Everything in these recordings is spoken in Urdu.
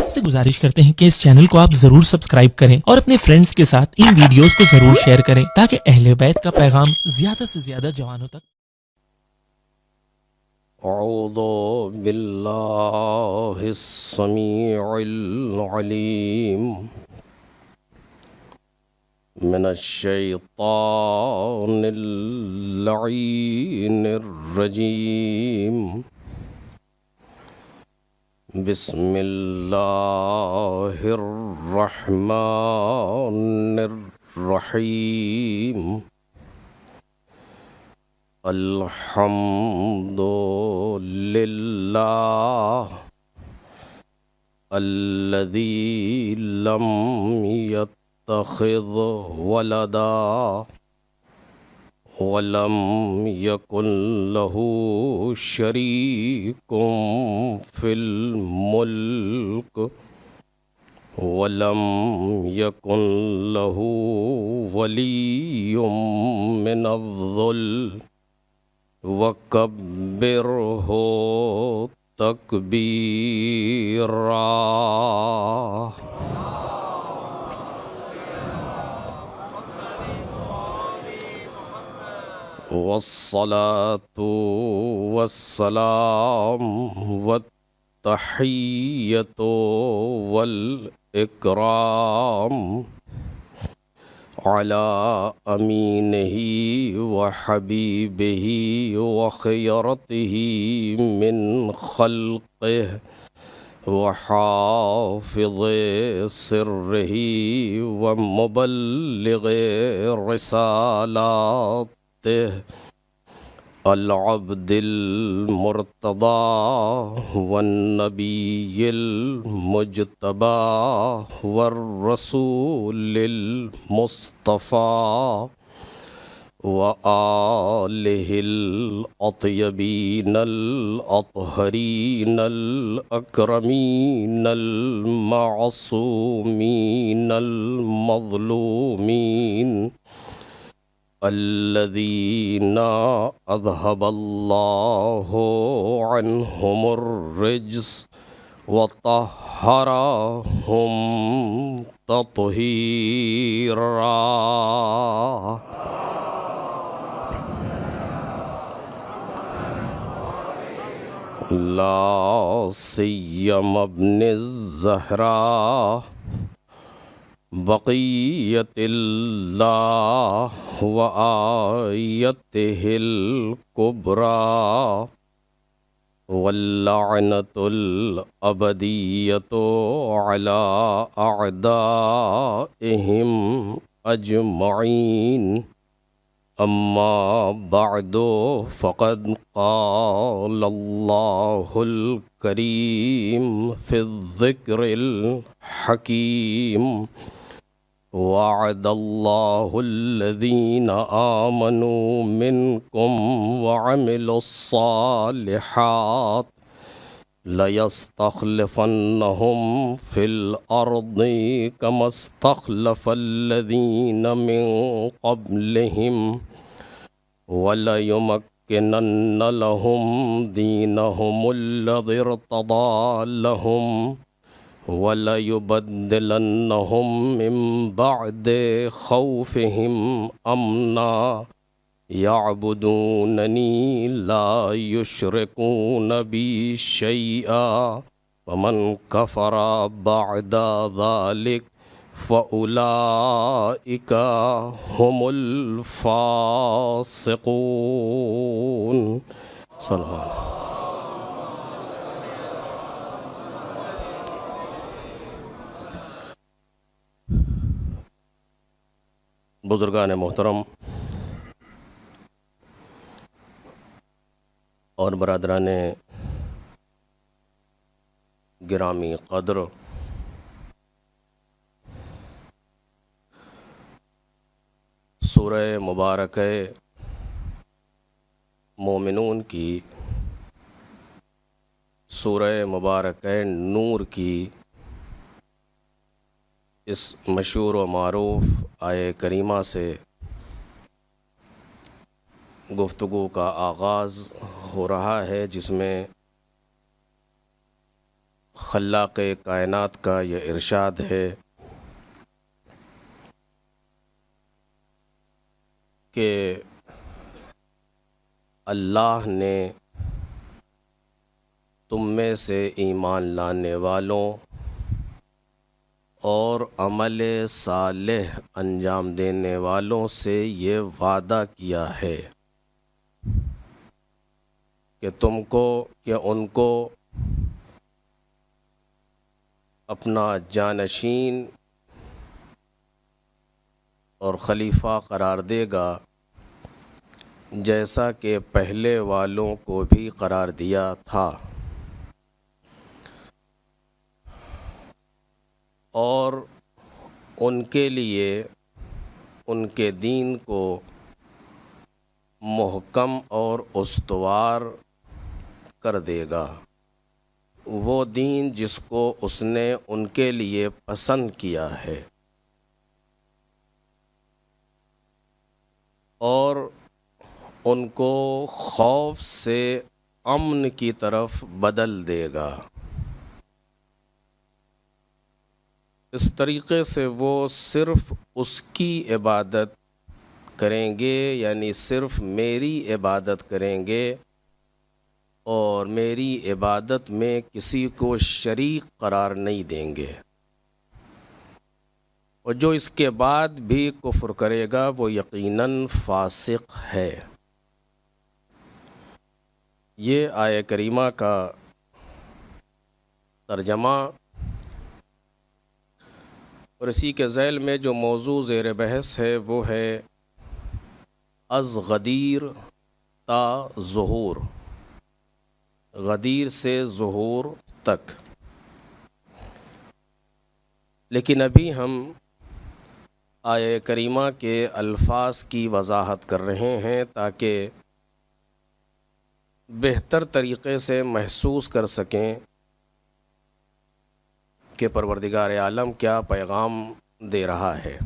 آپ سے گزارش کرتے ہیں کہ اس چینل کو آپ ضرور سبسکرائب کریں اور اپنے فرینڈز کے ساتھ ان ویڈیوز کو ضرور شیئر کریں تاکہ اہل بیت کا پیغام زیادہ سے زیادہ جوانوں تک. اعوذ باللہ السمیع العلیم من الشیطان اللعین الرجیم. بسم اللہ الرحمن الرحیم. الحمد للہ الذی لم يتخذ ولدا ولم يكن له شريك في الملك ولم يكن له ولي من الذل وكبره تكبيرا. والصلاة والسلام والتحية والإكرام على أمينه وحبيبه وخيرته من خلقه وحافظ سره ومبلغ رسالات العبد المرتضى والنبي المجتبى والرسول المصطفى وآله الأطيبين الأطهرين الأكرمين المعصومين المظلومين الذين أذهب الله عنهم الرجس وطهرهم تطهيرا. لا سيما ابن الزهراء بقية الله وآيته الكبرى واللعنة الأبدية على أعدائهم أجمعين. أما بعد فقد قال الله الكريم في الذكر الحكيم وعد الله الذين آمنوا منكم وعملوا الصالحات ليستخلفنهم في الأرض كما استخلف الذين من قبلهم وليمكنن لهم دينهم الذي ارتضى لهم وَلَيُبَدِّلَنَّهُمْ مِنْ بَعْدِ خَوْفِهِمْ أَمْنًا يَعْبُدُونَنِي لَا يُشْرِكُونَ بِي شَيْئًا وَمَنْ كَفَرَ بَعْدَ ذَلِكَ فَأُولَئِكَ هُمُ الْفَاسِقُونَ. صلی اللہ علیہ وسلم. بزرگان محترم اور برادران گرامی قدر، سورہ مبارک مومنون کی، سورہ مبارک نور کی اس مشہور و معروف آیہ کریمہ سے گفتگو کا آغاز ہو رہا ہے، جس میں خلاق کائنات کا یہ ارشاد ہے کہ اللہ نے تم میں سے ایمان لانے والوں اور عمل صالح انجام دینے والوں سے یہ وعدہ کیا ہے کہ ان کو اپنا جانشین اور خلیفہ قرار دے گا، جیسا کہ پہلے والوں کو بھی قرار دیا تھا، اور ان کے لیے ان کے دین کو محکم اور استوار کر دے گا، وہ دین جس کو اس نے ان کے لیے پسند کیا ہے، اور ان کو خوف سے امن کی طرف بدل دے گا۔ اس طریقے سے وہ صرف اس کی عبادت کریں گے، یعنی صرف میری عبادت کریں گے، اور میری عبادت میں کسی کو شریک قرار نہیں دیں گے، اور جو اس کے بعد بھی کفر کرے گا وہ یقیناً فاسق ہے۔ یہ آیہ کریمہ کا ترجمہ، اور اسی کے ذیل میں جو موضوع زیر بحث ہے وہ ہے از غدیر تا ظہور، غدیر سے ظہور تک۔ لیکن ابھی ہم آیہ کریمہ کے الفاظ کی وضاحت کر رہے ہیں تاکہ بہتر طریقے سے محسوس کر سکیں کہ پروردگار عالم کیا پیغام دے رہا ہے۔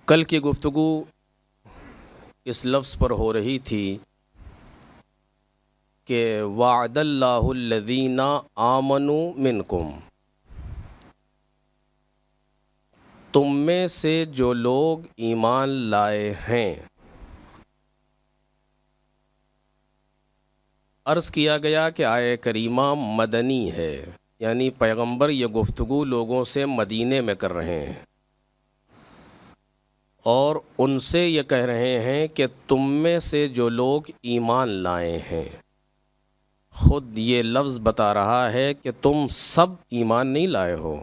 کل کی گفتگو اس لفظ پر ہو رہی تھی کہ وعد اللہ الذین آمنوا منکم، تم میں سے جو لوگ ایمان لائے ہیں۔ عرض کیا گیا کہ آیہ کریمہ مدنی ہے، یعنی پیغمبر یہ گفتگو لوگوں سے مدینے میں کر رہے ہیں، اور ان سے یہ کہہ رہے ہیں کہ تم میں سے جو لوگ ایمان لائے ہیں۔ خود یہ لفظ بتا رہا ہے کہ تم سب ایمان نہیں لائے ہو،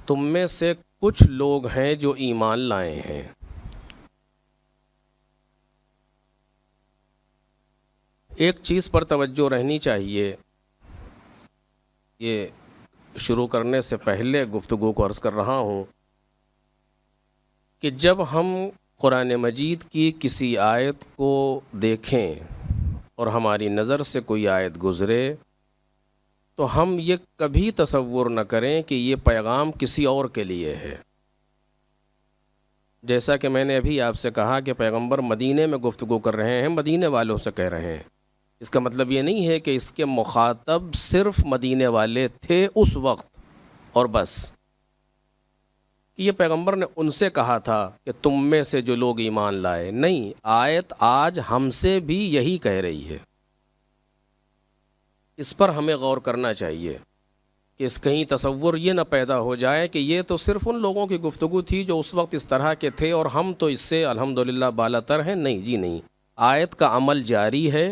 تم میں سے کچھ لوگ ہیں جو ایمان لائے ہیں۔ ایک چیز پر توجہ رہنی چاہیے، یہ شروع کرنے سے پہلے گفتگو کو عرض کر رہا ہوں کہ جب ہم قرآن مجید کی کسی آیت کو دیکھیں اور ہماری نظر سے کوئی آیت گزرے تو ہم یہ کبھی تصور نہ کریں کہ یہ پیغام کسی اور کے لیے ہے۔ جیسا کہ میں نے ابھی آپ سے کہا کہ پیغمبر مدینے میں گفتگو کر رہے ہیں، مدینے والوں سے کہہ رہے ہیں، اس کا مطلب یہ نہیں ہے کہ اس کے مخاطب صرف مدینے والے تھے اس وقت اور بس، کہ یہ پیغمبر نے ان سے کہا تھا کہ تم میں سے جو لوگ ایمان لائے۔ نہیں، آیت آج ہم سے بھی یہی کہہ رہی ہے۔ اس پر ہمیں غور کرنا چاہیے کہ اس کہیں تصور یہ نہ پیدا ہو جائے کہ یہ تو صرف ان لوگوں کی گفتگو تھی جو اس وقت اس طرح کے تھے اور ہم تو اس سے الحمدللہ بالا تر ہیں۔ نہیں جی نہیں، آیت کا عمل جاری ہے،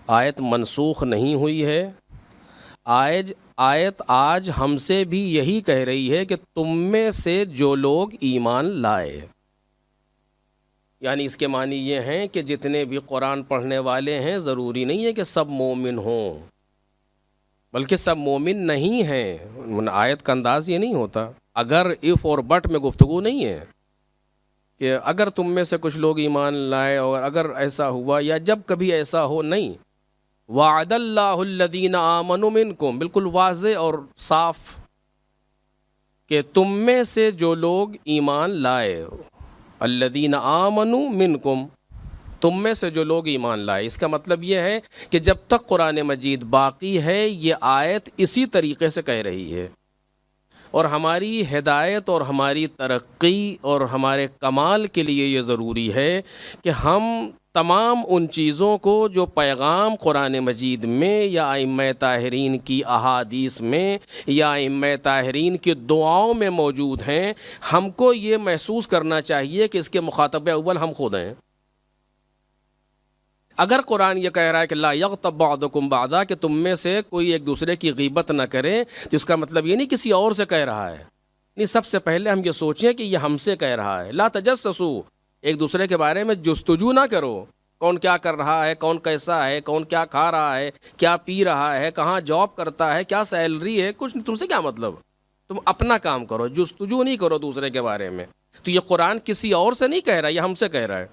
آیت منسوخ نہیں ہوئی ہے۔ آیت آج ہم سے بھی یہی کہہ رہی ہے کہ تم میں سے جو لوگ ایمان لائے، یعنی اس کے معنی یہ ہیں کہ جتنے بھی قرآن پڑھنے والے ہیں ضروری نہیں ہے کہ سب مومن ہوں، بلکہ سب مومن نہیں ہیں۔ آیت کا انداز یہ نہیں ہوتا، اگر اف اور بٹ میں گفتگو نہیں ہے کہ اگر تم میں سے کچھ لوگ ایمان لائے اور اگر ایسا ہوا یا جب کبھی ایسا ہو، نہیں۔ وعد اللہ الذین آمنوا منکم، بالکل واضح اور صاف کہ تم میں سے جو لوگ ایمان لائے، الذین آمنوا منکم، تم میں سے جو لوگ ایمان لائے. اس کا مطلب یہ ہے کہ جب تک قرآن مجید باقی ہے یہ آیت اسی طریقے سے کہہ رہی ہے، اور ہماری ہدایت اور ہماری ترقی اور ہمارے کمال کے لیے یہ ضروری ہے کہ ہم تمام ان چیزوں کو جو پیغام قرآن مجید میں یا ائمہ طاہرین کی احادیث میں یا ائمہ طاہرین کی دعاؤں میں موجود ہیں، ہم کو یہ محسوس کرنا چاہیے کہ اس کے مخاطب اول ہم خود ہیں. اگر قرآن یہ کہہ رہا ہے کہ لا یغتب بعضکم بعضا، کہ تم میں سے کوئی ایک دوسرے کی غیبت نہ کرے، تو اس کا مطلب یہ نہیں کسی اور سے کہہ رہا ہے. نہیں، سب سے پہلے ہم یہ سوچیں کہ یہ ہم سے کہہ رہا ہے. لا تجسسوا، ایک دوسرے کے بارے میں جستجو نہ کرو. کون کیا کر رہا ہے، کون کیسا ہے، کون کیا کھا رہا ہے، کیا پی رہا ہے، کہاں جاب کرتا ہے، کیا سیلری ہے، کچھ تم سے کیا مطلب. تم اپنا کام کرو، جستجو نہیں کرو دوسرے کے بارے میں. تو یہ قرآن کسی اور سے نہیں کہہ رہا، یہ ہم سے کہہ رہا ہے.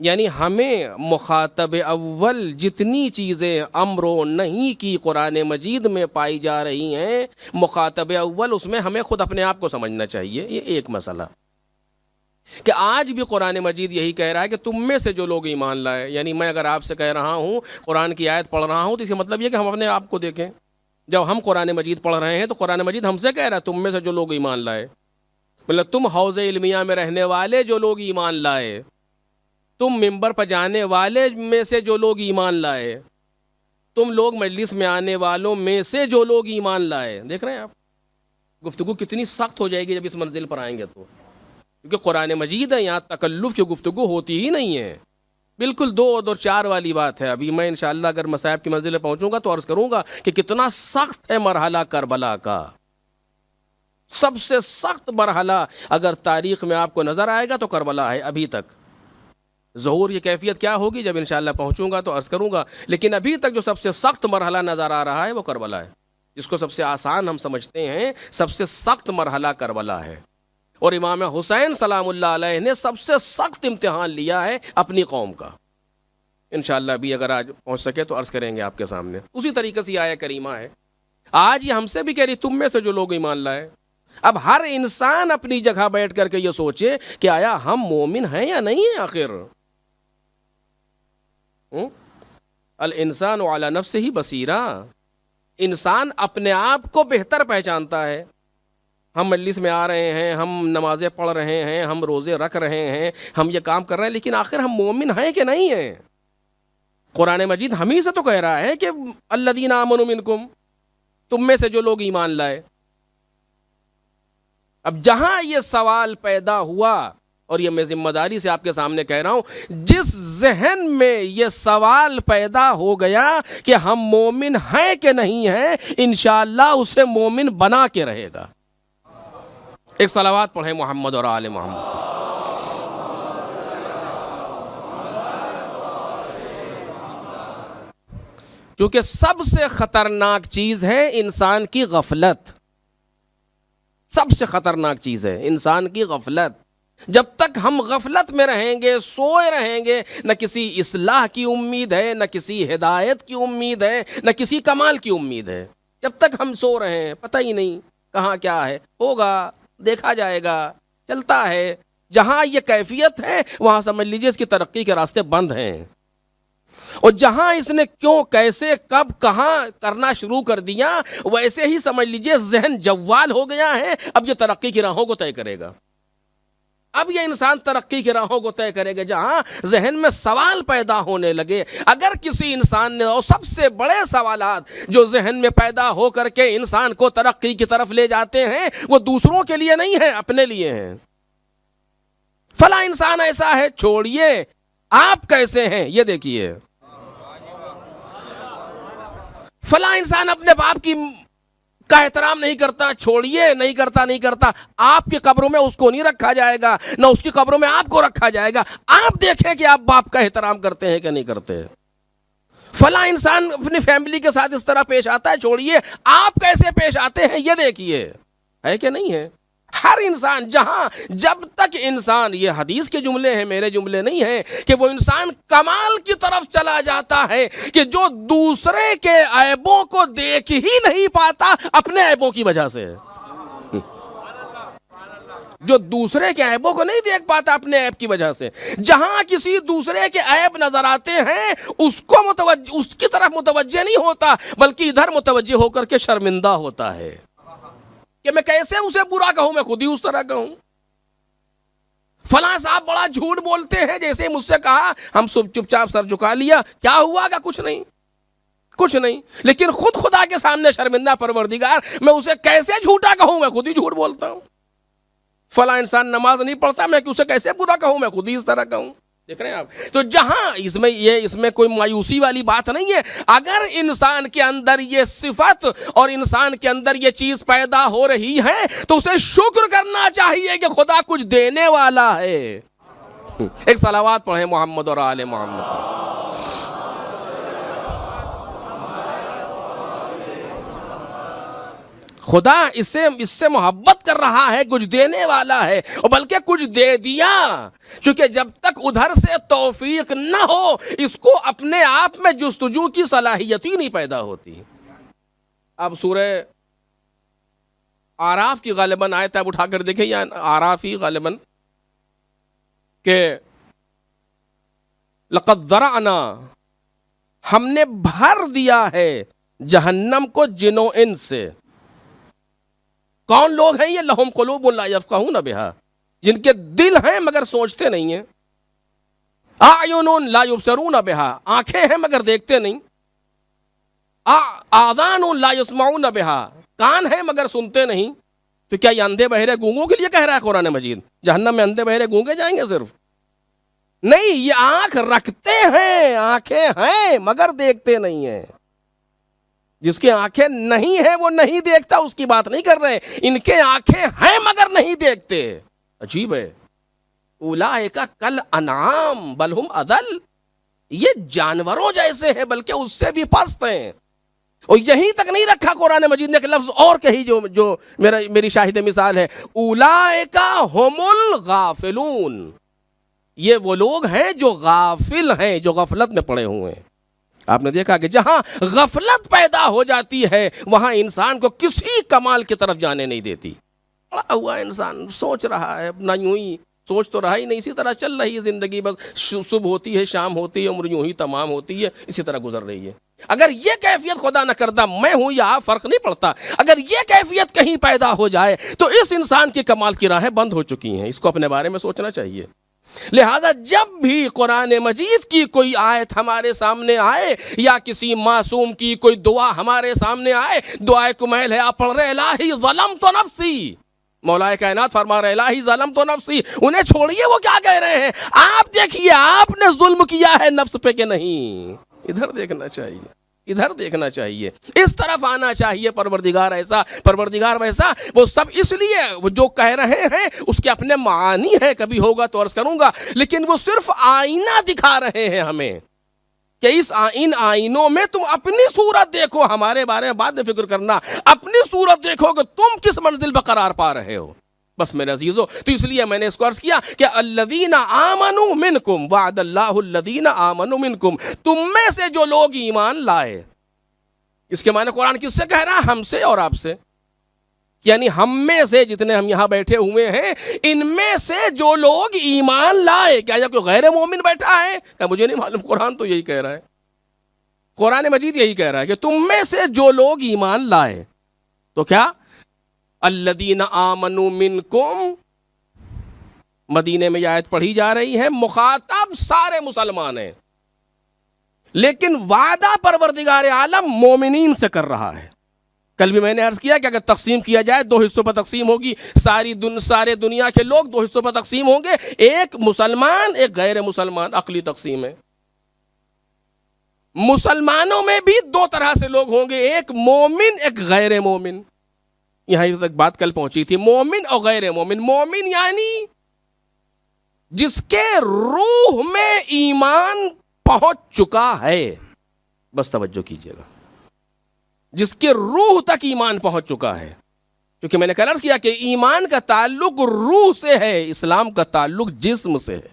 یعنی ہمیں مخاطب اول جتنی چیزیں امر و نہی کی قرآن مجید میں پائی جا رہی ہیں، مخاطب اول اس میں ہمیں خود اپنے آپ کو سمجھنا چاہیے. یہ ایک مسئلہ کہ آج بھی قرآن مجید یہی کہہ رہا ہے کہ تم میں سے جو لوگ ایمان لائے. یعنی میں اگر آپ سے کہہ رہا ہوں، قرآن کی آیت پڑھ رہا ہوں، تو اس کا مطلب یہ کہ ہم اپنے آپ کو دیکھیں. جب ہم قرآن مجید پڑھ رہے ہیں تو قرآن مجید ہم سے کہہ رہا ہے تم میں سے جو لوگ ایمان لائے. مطلب تم حوض علمیہ میں رہنے والے جو لوگ ایمان لائے، تم ممبر پر جانے والے میں سے جو لوگ ایمان لائے، تم لوگ مجلس میں آنے والوں میں سے جو لوگ ایمان لائے. دیکھ رہے ہیں آپ گفتگو کتنی سخت ہو جائے گی جب اس منزل پر آئیں گے تو، کیونکہ قرآن مجید ہے، یہاں تکلف کی گفتگو ہوتی ہی نہیں ہے. بالکل 2 اور 4 والی بات ہے. ابھی میں انشاءاللہ اگر مصائب کی منزل پہ پہنچوں گا تو عرض کروں گا کہ کتنا سخت ہے مرحلہ کربلا کا. سب سے سخت مرحلہ اگر تاریخ میں آپ کو نظر آئے گا تو کربلا ہے. ابھی تک ظہور یہ کیفیت کیا ہوگی جب انشاءاللہ پہنچوں گا تو عرض کروں گا، لیکن ابھی تک جو سب سے سخت مرحلہ نظر آ رہا ہے وہ کربلا ہے. جس کو سب سے آسان ہم سمجھتے ہیں، سب سے سخت مرحلہ کربلا ہے. اور امام حسین سلام اللہ علیہ نے سب سے سخت امتحان لیا ہے اپنی قوم کا. انشاءاللہ بھی اگر آج پہنچ سکے تو عرض کریں گے آپ کے سامنے. اسی طریقے سے یہ آیہ کریمہ ہے. آج یہ ہم سے بھی کہہ رہی تم میں سے جو لوگ ایمان لائے. اب ہر انسان اپنی جگہ بیٹھ کر کے یہ سوچے کہ آیا ہم مومن ہیں یا نہیں ہیں. آخر الانسان علی نفسہ بصیرہ، انسان اپنے آپ کو بہتر پہچانتا ہے. ہم مجلس میں آ رہے ہیں، ہم نمازیں پڑھ رہے ہیں، ہم روزے رکھ رہے ہیں، ہم یہ کام کر رہے ہیں، لیکن آخر ہم مومن ہیں کہ نہیں ہیں. قرآن مجید ہم ہی سے تو کہہ رہا ہے کہ الذین آمنوا منکم، تم میں سے جو لوگ ایمان لائے. اب جہاں یہ سوال پیدا ہوا، اور یہ میں ذمہ داری سے آپ کے سامنے کہہ رہا ہوں، جس ذہن میں یہ سوال پیدا ہو گیا کہ ہم مومن ہیں کہ نہیں ہیں، انشاءاللہ اسے مومن بنا کے رہے گا. ایک صلوات پڑھیں محمد اور آل محمد. چونکہ سب سے خطرناک چیز ہے انسان کی غفلت. سب سے خطرناک چیز ہے انسان کی غفلت. جب تک ہم غفلت میں رہیں گے، سوئے رہیں گے، نہ کسی اصلاح کی امید ہے، نہ کسی ہدایت کی امید ہے، نہ کسی کمال کی امید ہے. جب تک ہم سو رہے ہیں، پتہ ہی نہیں کہاں کیا ہے، ہوگا، دیکھا جائے گا، چلتا ہے. جہاں یہ کیفیت ہے وہاں سمجھ لیجئے اس کی ترقی کے راستے بند ہیں. اور جہاں اس نے کیوں، کیسے، کب، کہاں کرنا شروع کر دیا، ویسے ہی سمجھ لیجئے ذہن جوال ہو گیا ہے. اب یہ ترقی کی راہوں کو طے کرے گا. اب یہ انسان ترقی کی راہوں کو طے کرے گا جہاں ذہن میں سوال پیدا ہونے لگے. اگر کسی انسان نے، اور سب سے بڑے سوالات جو ذہن میں پیدا ہو کر کے انسان کو ترقی کی طرف لے جاتے ہیں، وہ دوسروں کے لیے نہیں ہیں، اپنے لیے ہیں. فلاں انسان ایسا ہے، چھوڑیے، آپ کیسے ہیں یہ دیکھیے. فلاں انسان اپنے باپ کی کا احترام نہیں کرتا، چھوڑیے، نہیں کرتا. آپ کی قبروں میں اس کو نہیں رکھا جائے گا، نہ اس کی قبروں میں آپ کو رکھا جائے گا. آپ دیکھیں کہ آپ باپ کا احترام کرتے ہیں کہ نہیں کرتے. فلاں انسان اپنی فیملی کے ساتھ اس طرح پیش آتا ہے، چھوڑیے، آپ کیسے پیش آتے ہیں یہ دیکھیے. ہے کہ نہیں ہے؟ ہر انسان جہاں، جب تک انسان، یہ حدیث کے جملے ہیں، میرے جملے نہیں ہیں، کہ وہ انسان کمال کی طرف چلا جاتا ہے کہ جو دوسرے کے عیبوں کو دیکھ ہی نہیں پاتا اپنے عیبوں کی وجہ سے. جو دوسرے کے عیبوں کو نہیں دیکھ پاتا اپنے عیب کی وجہ سے، جہاں کسی دوسرے کے عیب نظر آتے ہیں اس کی طرف متوجہ نہیں ہوتا، بلکہ ادھر متوجہ ہو کر کے شرمندہ ہوتا ہے کہ میں کیسے اسے برا کہوں، میں خود ہی اس طرح کہوں۔ فلاں صاحب بڑا جھوٹ بولتے ہیں، جیسے مجھ سے کہا ہم سب چپ چاپ سر جھکا لیا، کیا ہوا گا؟ کچھ نہیں، لیکن خود خدا کے سامنے شرمندہ پروردگار، میں اسے کیسے جھوٹا کہوں، میں خود ہی جھوٹ بولتا ہوں۔ فلاں انسان نماز نہیں پڑھتا، میں اسے کیسے برا کہوں، میں خود ہی اس طرح کہوں۔ دیکھ رہے ہیں آپ؟ تو جہاں اس میں کوئی مایوسی والی بات نہیں ہے، اگر انسان کے اندر یہ صفت اور انسان کے اندر یہ چیز پیدا ہو رہی ہے تو اسے شکر کرنا چاہیے کہ خدا کچھ دینے والا ہے۔ ایک صلوات پڑھیں محمد اور آل محمد۔ خدا اس سے محبت کر رہا ہے، کچھ دینے والا ہے، اور بلکہ کچھ دے دیا، چونکہ جب تک ادھر سے توفیق نہ ہو اس کو اپنے آپ میں جستجو کی صلاحیت ہی نہیں پیدا ہوتی۔ اب سورہ آراف کی غالباً آیت آپ اٹھا کر دیکھیں، یا آراف ہی غالباً، کہ لقد ذرعنا، ہم نے بھر دیا ہے جہنم کو جنوں انس سے۔ کون لوگ ہیں یہ؟ لہم قلوب لا یفقہون بہا، جن کے دل ہیں مگر سوچتے نہیں ہیں۔ اعین لا یبصرون بہا، آنکھیں ہیں مگر دیکھتے نہیں۔ آذان لا یسمعون بہا، کان ہیں مگر سنتے نہیں۔ تو کیا یہ اندھے بہرے گونگوں کے لیے کہہ رہا ہے قرآن مجید؟ جہنم میں اندھے بہرے گونگے جائیں گے صرف؟ نہیں، یہ آنکھ رکھتے ہیں، آنکھیں ہیں مگر دیکھتے نہیں ہیں۔ جس کی آنکھیں نہیں ہیں وہ نہیں دیکھتا، اس کی بات نہیں کر رہے ہیں۔ ان کے آنکھیں ہیں مگر نہیں دیکھتے۔ عجیب ہے۔ اولئک کالانعام بل ہم اضل، یہ جانوروں جیسے ہیں بلکہ اس سے بھی پست ہیں۔ اور یہیں تک نہیں رکھا قرآن مجید نے، ایک لفظ اور کہی جو میری شاہد مثال ہے، اولئک ہم الغافلون، یہ وہ لوگ ہیں جو غافل ہیں، جو غفلت میں پڑے ہوئے ہیں۔ آپ نے دیکھا کہ جہاں غفلت پیدا ہو جاتی ہے وہاں انسان کو کسی کمال کی طرف جانے نہیں دیتی۔ پڑا ہوا انسان سوچ رہا ہے اپنا، یوں ہی سوچ تو رہا ہی نہیں، اسی طرح چل رہی ہے زندگی، بس صبح ہوتی ہے، شام ہوتی ہے، عمر یوں ہی تمام ہوتی ہے، اسی طرح گزر رہی ہے۔ اگر یہ کیفیت خدا نہ کردہ میں ہوں یا آپ، فرق نہیں پڑتا، اگر یہ کیفیت کہیں پیدا ہو جائے تو اس انسان کی کمال کی راہیں بند ہو چکی ہیں۔ اس کو اپنے بارے میں سوچنا چاہیے۔ لہذا جب بھی قرآن مجید کی کوئی آیت ہمارے سامنے آئے یا کسی معصوم کی کوئی دعا ہمارے سامنے آئے، دعائے کمیل ہے، آپ پڑھ رہے الہی ظلمت نفسی، مولا کائنات فرما رہے الہی ظلمت نفسی، انہیں چھوڑیے وہ کیا کہہ رہے ہیں، آپ دیکھیے آپ نے ظلم کیا ہے نفس پہ کہ نہیں۔ ادھر دیکھنا چاہیے، ادھر دیکھنا چاہیے، اس طرف آنا چاہیے۔ پروردگار ایسا، پروردگار ویسا، وہ سب اس لیے وہ جو کہہ رہے ہیں اس کے اپنے معانی ہیں، کبھی ہوگا تو عرض کروں گا، لیکن وہ صرف آئینہ دکھا رہے ہیں ہمیں کہ ان آئینوں میں تم اپنی صورت دیکھو، ہمارے بارے میں بعد میں فکر کرنا، اپنی صورت دیکھو کہ تم کس منزل پر قرار پا رہے ہو۔ بس میرے عزیزو، تو اس لیے میں نے اس کو عرض کیا کہ الذین آمنوا منکم وعد اللہ الذین آمنوا منکم، تم میں سے جو لوگ ایمان لائے۔ اس کے معنی قرآن کس سے کہہ رہا ہے؟ ہم سے اور آپ سے، یعنی ہم میں سے جتنے ہم یہاں بیٹھے ہوئے ہیں، ان میں سے جو لوگ ایمان لائے۔ کیا کوئی غیر مومن بیٹھا ہے؟ کہ مجھے نہیں معلوم، قرآن تو یہی کہہ رہا ہے، قرآن مجید یہی کہہ رہا ہے کہ تم میں سے جو لوگ ایمان لائے۔ تو کیا الذین آمنوا منکم، مدینے میں یہ آیت پڑھی جا رہی ہے، مخاطب سارے مسلمان ہیں، لیکن وعدہ پروردگار عالم مومنین سے کر رہا ہے۔ کل بھی میں نے عرض کیا کہ اگر تقسیم کیا جائے، دو حصوں پر تقسیم ہوگی، سارے دنیا کے لوگ دو حصوں پر تقسیم ہوں گے، ایک مسلمان ایک غیر مسلمان، عقلی تقسیم ہے۔ مسلمانوں میں بھی دو طرح سے لوگ ہوں گے، ایک مومن ایک غیر مومن۔ یہاں تک بات کل پہنچی تھی، مومن اور غیر مومن۔ مومن یعنی جس کے روح میں ایمان پہنچ چکا ہے، بس توجہ کیجئے گا، جس کے روح تک ایمان پہنچ چکا ہے، کیونکہ میں نے کل عرض کیا کہ ایمان کا تعلق روح سے ہے، اسلام کا تعلق جسم سے ہے۔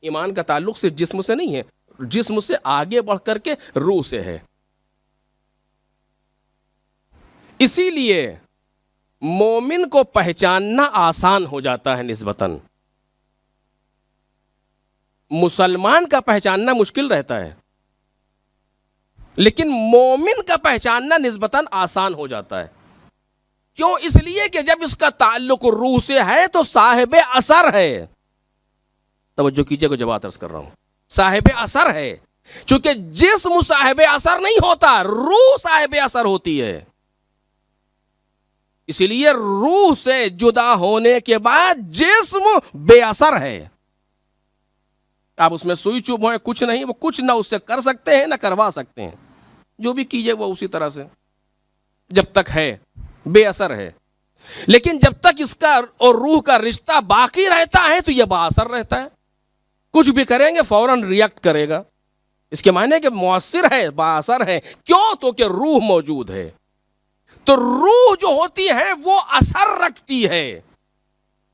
ایمان کا تعلق صرف جسم سے نہیں ہے، جسم سے آگے بڑھ کر کے روح سے ہے۔ اسی لیے مومن کو پہچاننا آسان ہو جاتا ہے نسبتاً، مسلمان کا پہچاننا مشکل رہتا ہے، لیکن مومن کا پہچاننا نسبتاً آسان ہو جاتا ہے۔ کیوں؟ اس لیے کہ جب اس کا تعلق روح سے ہے تو صاحب اثر ہے۔ توجہ کیجئے کہ جواب عرض کر رہا ہوں، صاحب اثر ہے، چونکہ جسم صاحب اثر نہیں ہوتا، روح صاحب اثر ہوتی ہے۔ اسی لیے روح سے جدا ہونے کے بعد جسم بے اثر ہے۔ آپ اس میں سوئی چوب ہوئے کچھ نہیں، وہ کچھ نہ اس سے کر سکتے ہیں نہ کروا سکتے ہیں، جو بھی کیجئے وہ اسی طرح سے جب تک ہے بے اثر ہے۔ لیکن جب تک اس کا اور روح کا رشتہ باقی رہتا ہے تو یہ با اثر رہتا ہے، کچھ بھی کریں گے فوراً ریئیکٹ کرے گا۔ اس کے معنی کہ مؤثر ہے، با اثر ہے۔ کیوں؟ تو کہ روح موجود ہے۔ تو روح جو ہوتی ہے وہ اثر رکھتی ہے،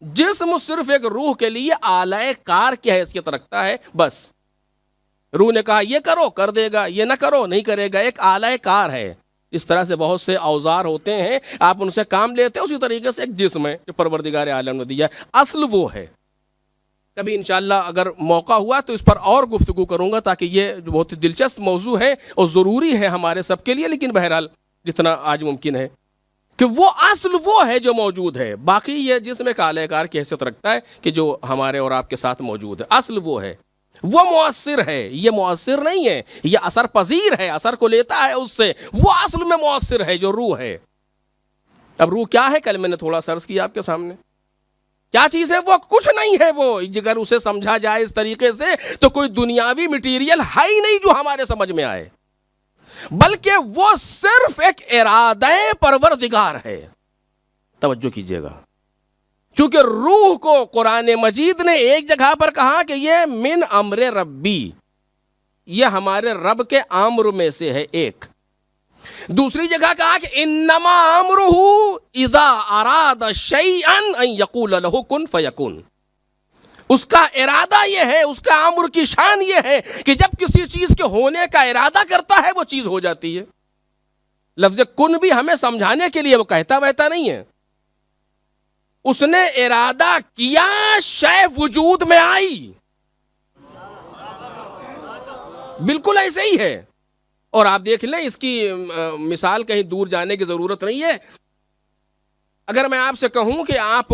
جسم صرف ایک روح کے لیے آلہ کار کی حیثیت رکھتا ہے، بس روح نے کہا یہ کرو کر دے گا، یہ نہ کرو نہیں کرے گا، ایک آلہ کار ہے۔ اس طرح سے بہت سے اوزار ہوتے ہیں، آپ ان سے کام لیتے ہیں، اسی طریقے سے ایک جسم ہے جو پروردگار عالم نے دیا ہے، اصل وہ ہے۔ کبھی انشاءاللہ اگر موقع ہوا تو اس پر اور گفتگو کروں گا، تاکہ یہ جو بہت دلچسپ موضوع ہے اور ضروری ہے ہمارے سب کے لیے، لیکن بہرحال جتنا آج ممکن ہے کہ وہ اصل وہ ہے جو موجود ہے، باقی یہ جسم ایک آلہ کار کی حیثیت رکھتا ہے کہ جو ہمارے اور آپ کے ساتھ موجود ہے، اصل وہ ہے، وہ مؤثر ہے، یہ مؤثر نہیں ہے، یہ اثر پذیر ہے، اثر کو لیتا ہے اس سے، وہ اصل میں مؤثر ہے جو روح ہے۔ اب روح کیا ہے؟ کل میں نے تھوڑا سرچ کیا آپ کے سامنے، کیا چیز ہے وہ؟ کچھ نہیں ہے وہ، اگر اسے سمجھا جائے اس طریقے سے تو کوئی دنیاوی مٹیریل ہے ہی نہیں جو ہمارے سمجھ میں آئے، بلکہ وہ صرف ایک ارادہ پروردگار ہے۔ توجہ کیجئے گا، چونکہ روح کو قرآن مجید نے ایک جگہ پر کہا کہ یہ من امر ربی، یہ ہمارے رب کے امر میں سے ہے ایک، دوسری جگہ کہا کہ انما امرہ اذا اراد شیئا ان یقول له کن فیکون، اس کا ارادہ یہ ہے، اس کا امر کی شان یہ ہے کہ جب کسی چیز کے ہونے کا ارادہ کرتا ہے وہ چیز ہو جاتی ہے۔ لفظ کن بھی ہمیں سمجھانے کے لیے وہ کہتا بہتا نہیں ہے، اس نے ارادہ کیا، شے وجود میں آئی، بالکل ایسے ہی ہے۔ اور آپ دیکھ لیں، اس کی مثال کہیں دور جانے کی ضرورت نہیں ہے۔ اگر میں آپ سے کہوں کہ آپ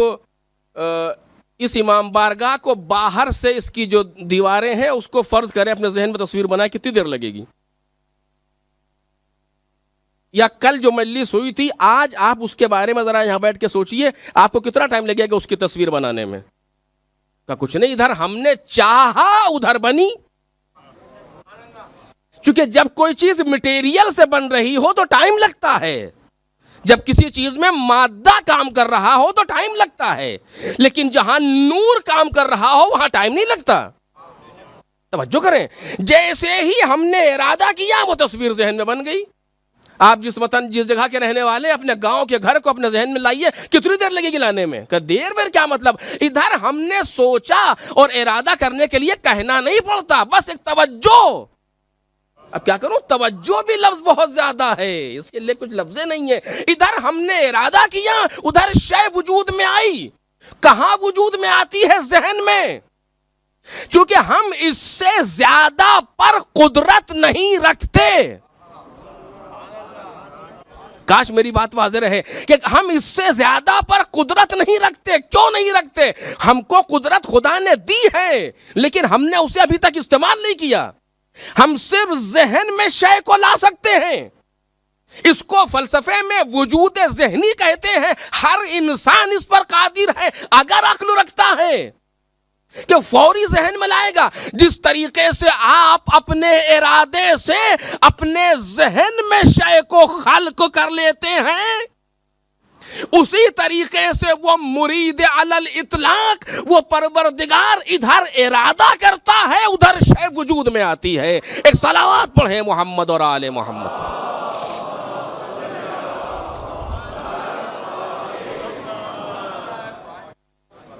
اس امام بارگاہ کو باہر سے اس کی جو دیواریں ہیں اس کو فرض کریں، اپنے ذہن میں تصویر بنائیں، کتنی دیر لگے گی؟ یا کل جو مجلس ہوئی تھی، آج آپ اس کے بارے میں ذرا یہاں بیٹھ کے سوچئے، آپ کو کتنا ٹائم لگے گا اس کی تصویر بنانے میں؟ کہ کچھ نہیں، ادھر ہم نے چاہا ادھر بنی۔ چونکہ جب کوئی چیز مٹیریل سے بن رہی ہو تو ٹائم لگتا ہے، جب کسی چیز میں مادہ کام کر رہا ہو تو ٹائم لگتا ہے، لیکن جہاں نور کام کر رہا ہو وہاں ٹائم نہیں لگتا۔ توجہ کریں، جیسے ہی ہم نے ارادہ کیا وہ تصویر ذہن میں بن گئی۔ آپ جس وطن جس جگہ کے رہنے والے اپنے گاؤں کے گھر کو اپنے ذہن میں لائیے، کتنی دیر لگے گی لانے میں؟ کہ دیر بیر کیا مطلب، ادھر ہم نے سوچا اور ارادہ کرنے کے لیے کہنا نہیں پڑتا، بس ایک توجہ۔ اب کیا کروں، توجہ بھی لفظ بہت زیادہ ہے، اس کے لیے کچھ لفظیں نہیں ہیں۔ ادھر ہم نے ارادہ کیا، ادھر شے وجود میں آئی۔ کہاں وجود میں آتی ہے؟ ذہن میں، چونکہ ہم اس سے زیادہ پر قدرت نہیں رکھتے۔ کاش میری بات واضح رہے کہ ہم اس سے زیادہ پر قدرت نہیں رکھتے۔ کیوں نہیں رکھتے؟ ہم کو قدرت خدا نے دی ہے، لیکن ہم نے اسے ابھی تک استعمال نہیں کیا۔ ہم صرف ذہن میں شے کو لا سکتے ہیں، اس کو فلسفے میں وجود ذہنی کہتے ہیں۔ ہر انسان اس پر قادر ہے اگر عقل رکھتا ہے کہ فوری ذہن میں لائے گا۔ جس طریقے سے آپ اپنے ارادے سے اپنے ذہن میں شے کو خلق کر لیتے ہیں، اسی طریقے سے وہ مرید علی الاطلاق، وہ پروردگار ادھر ارادہ کرتا ہے، ادھر شے وجود میں آتی ہے۔ ایک صلوات پڑھیں محمد اور آل محمد۔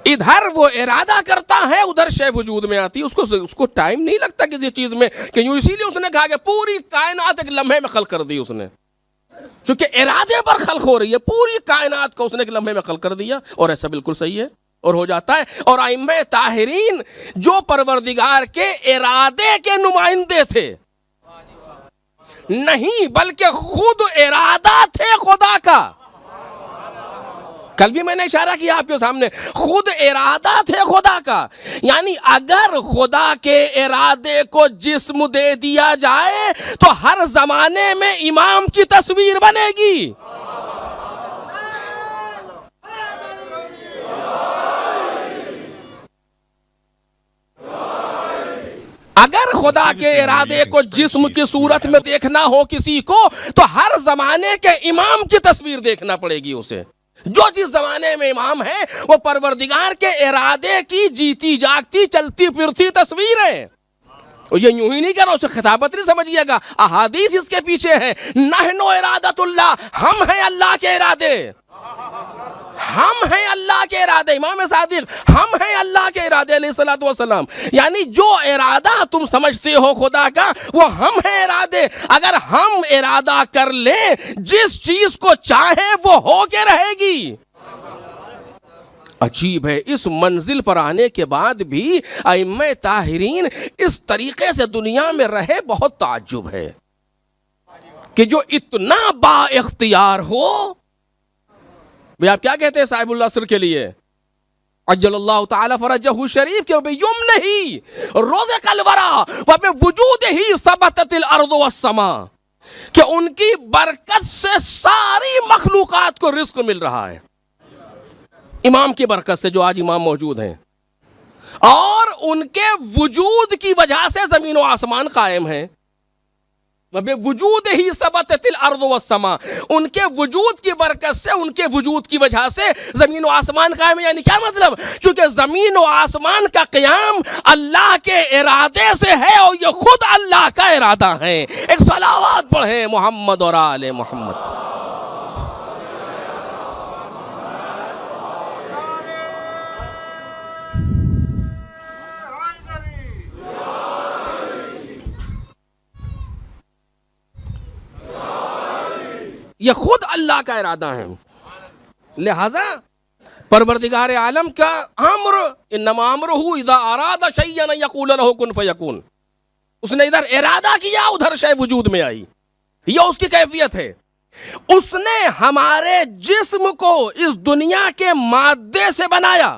ادھر وہ ارادہ کرتا ہے، ادھر شے وجود میں آتی ہے۔ اس کو ٹائم نہیں لگتا کسی چیز میں کہ یوں، اسی لیے اس نے کہا کہ پوری کائنات ایک لمحے میں خلق کر دی اس نے۔ چونکہ ارادے پر خلق ہو رہی ہے، پوری کائنات کو اس نے ایک لمحے میں خلق کر دیا، اور ایسا بالکل صحیح ہے اور ہو جاتا ہے۔ اور ائمہ طاہرین جو پروردگار کے ارادے کے نمائندے تھے، نہیں بلکہ خود ارادہ تھے خدا کا۔ کل بھی میں نے اشارہ کیا آپ کے سامنے، خود ارادہ تھے خدا کا۔ یعنی اگر خدا کے ارادے کو جسم دے دیا جائے تو ہر زمانے میں امام کی تصویر بنے گی۔ اگر خدا کے ارادے کو جسم کی صورت میں دیکھنا ہو کسی کو تو ہر زمانے کے امام کی تصویر دیکھنا پڑے گی اسے۔ جو جس زمانے میں امام ہے وہ پروردگار کے ارادے کی جیتی جاگتی چلتی پھرتی تصویر ہے۔ یہ یوں ہی نہیں کہہ رہا، اسے خطابت نہیں سمجھیے گا، احادیث اس کے پیچھے ہیں۔ نحن ارادۃ اللہ، ہم ہیں اللہ کے ارادے، ہم ہیں اللہ کے ارادے۔ امام صادق، ہم ہیں اللہ کے ارادے علیہ الصلوۃ والسلام۔ یعنی جو ارادہ تم سمجھتے ہو خدا کا وہ ہم ہیں ارادے۔ اگر ہم ارادہ کر لیں جس چیز کو چاہے وہ ہو کے رہے گی۔ عجیب ہے، اس منزل پر آنے کے بعد بھی ائمہ طاہرین اس طریقے سے دنیا میں رہے، بہت تعجب ہے کہ جو اتنا با اختیار ہو۔ بھئی آپ کیا کہتے ہیں صاحب العصر کے لیے؟ عجل اللہ تعالی فرجہ شریف کے بِیُمْنِهِ رُزِقَ الْوَرَىٰ وَبِوُجُودِهِ ثَبَتَتِ الْأَرْضُ وَالسَّمَاءُ، کہ ان کی برکت سے ساری مخلوقات کو رزق مل رہا ہے، امام کی برکت سے جو آج امام موجود ہیں، اور ان کے وجود کی وجہ سے زمین و آسمان قائم ہیں۔ وجود ہی ثبتت الارض والسماء، ان کے وجود کی برکت سے، ان کے وجود کی وجہ سے زمین و آسمان قائم ہے۔ یعنی کیا مطلب؟ چونکہ زمین و آسمان کا قیام اللہ کے ارادے سے ہے اور یہ خود اللہ کا ارادہ ہے۔ ایک صلوات پڑھیں محمد اور آل محمد۔ یہ خود اللہ کا ارادہ ہے، لہذا پروردگار عالم کا امر، انما امرہ اذا اراد شیئا ان یقول له کن فیکون، اس نے ادھر ارادہ کیا ادھر شے وجود میں آئی، یہ اس کی کیفیت ہے۔ اس نے ہمارے جسم کو اس دنیا کے مادے سے بنایا،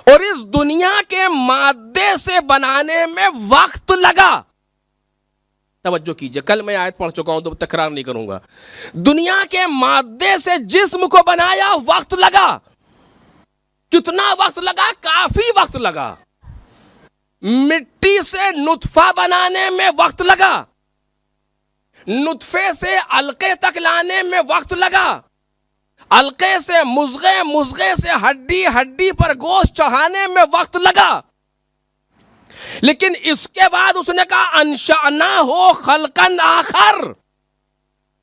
اور اس دنیا کے مادے سے بنانے میں وقت لگا۔ توجہ کیجئے، کل میں آیت پڑھ چکا ہوں تو تکرار نہیں کروں گا۔ دنیا کے مادے سے جسم کو بنایا، وقت لگا۔ کتنا وقت لگا؟ کافی وقت لگا۔ مٹی سے نطفہ بنانے میں وقت لگا، نطفے سے علقے تک لانے میں وقت لگا، علقے سے مضغے، مضغے سے ہڈی، ہڈی پر گوشت چڑھانے میں وقت لگا۔ لیکن اس کے بعد اس نے کہا انشأناہ خلقا آخر،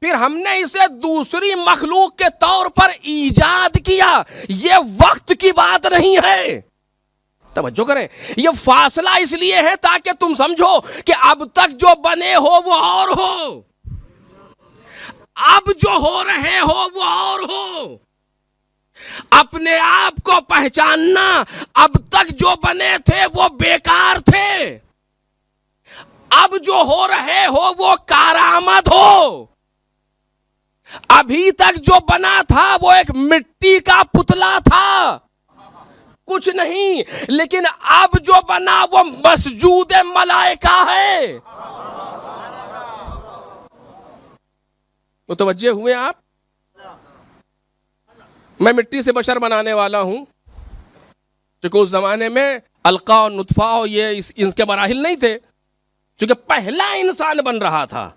پھر ہم نے اسے دوسری مخلوق کے طور پر ایجاد کیا۔ یہ وقت کی بات نہیں ہے، توجہ کریں، یہ فاصلہ اس لیے ہے تاکہ تم سمجھو کہ اب تک جو بنے ہو وہ اور ہو، اب جو ہو رہے ہو وہ اور ہو۔ اپنے آپ کو پہچاننا، اب تک جو بنے تھے وہ بیکار تھے، اب جو ہو رہے ہو وہ کارآمد ہو۔ ابھی تک جو بنا تھا وہ ایک مٹی کا پتلا تھا، کچھ نہیں، لیکن اب جو بنا وہ مسجود ملائکہ ہے۔ متوجہ ہوئے آپ؟ میں مٹی سے بشر بنانے والا ہوں، کیونکہ اس زمانے میں علقہ اور نطفہ اور یہ ان کے مراحل نہیں تھے، چونکہ پہلا انسان بن رہا تھا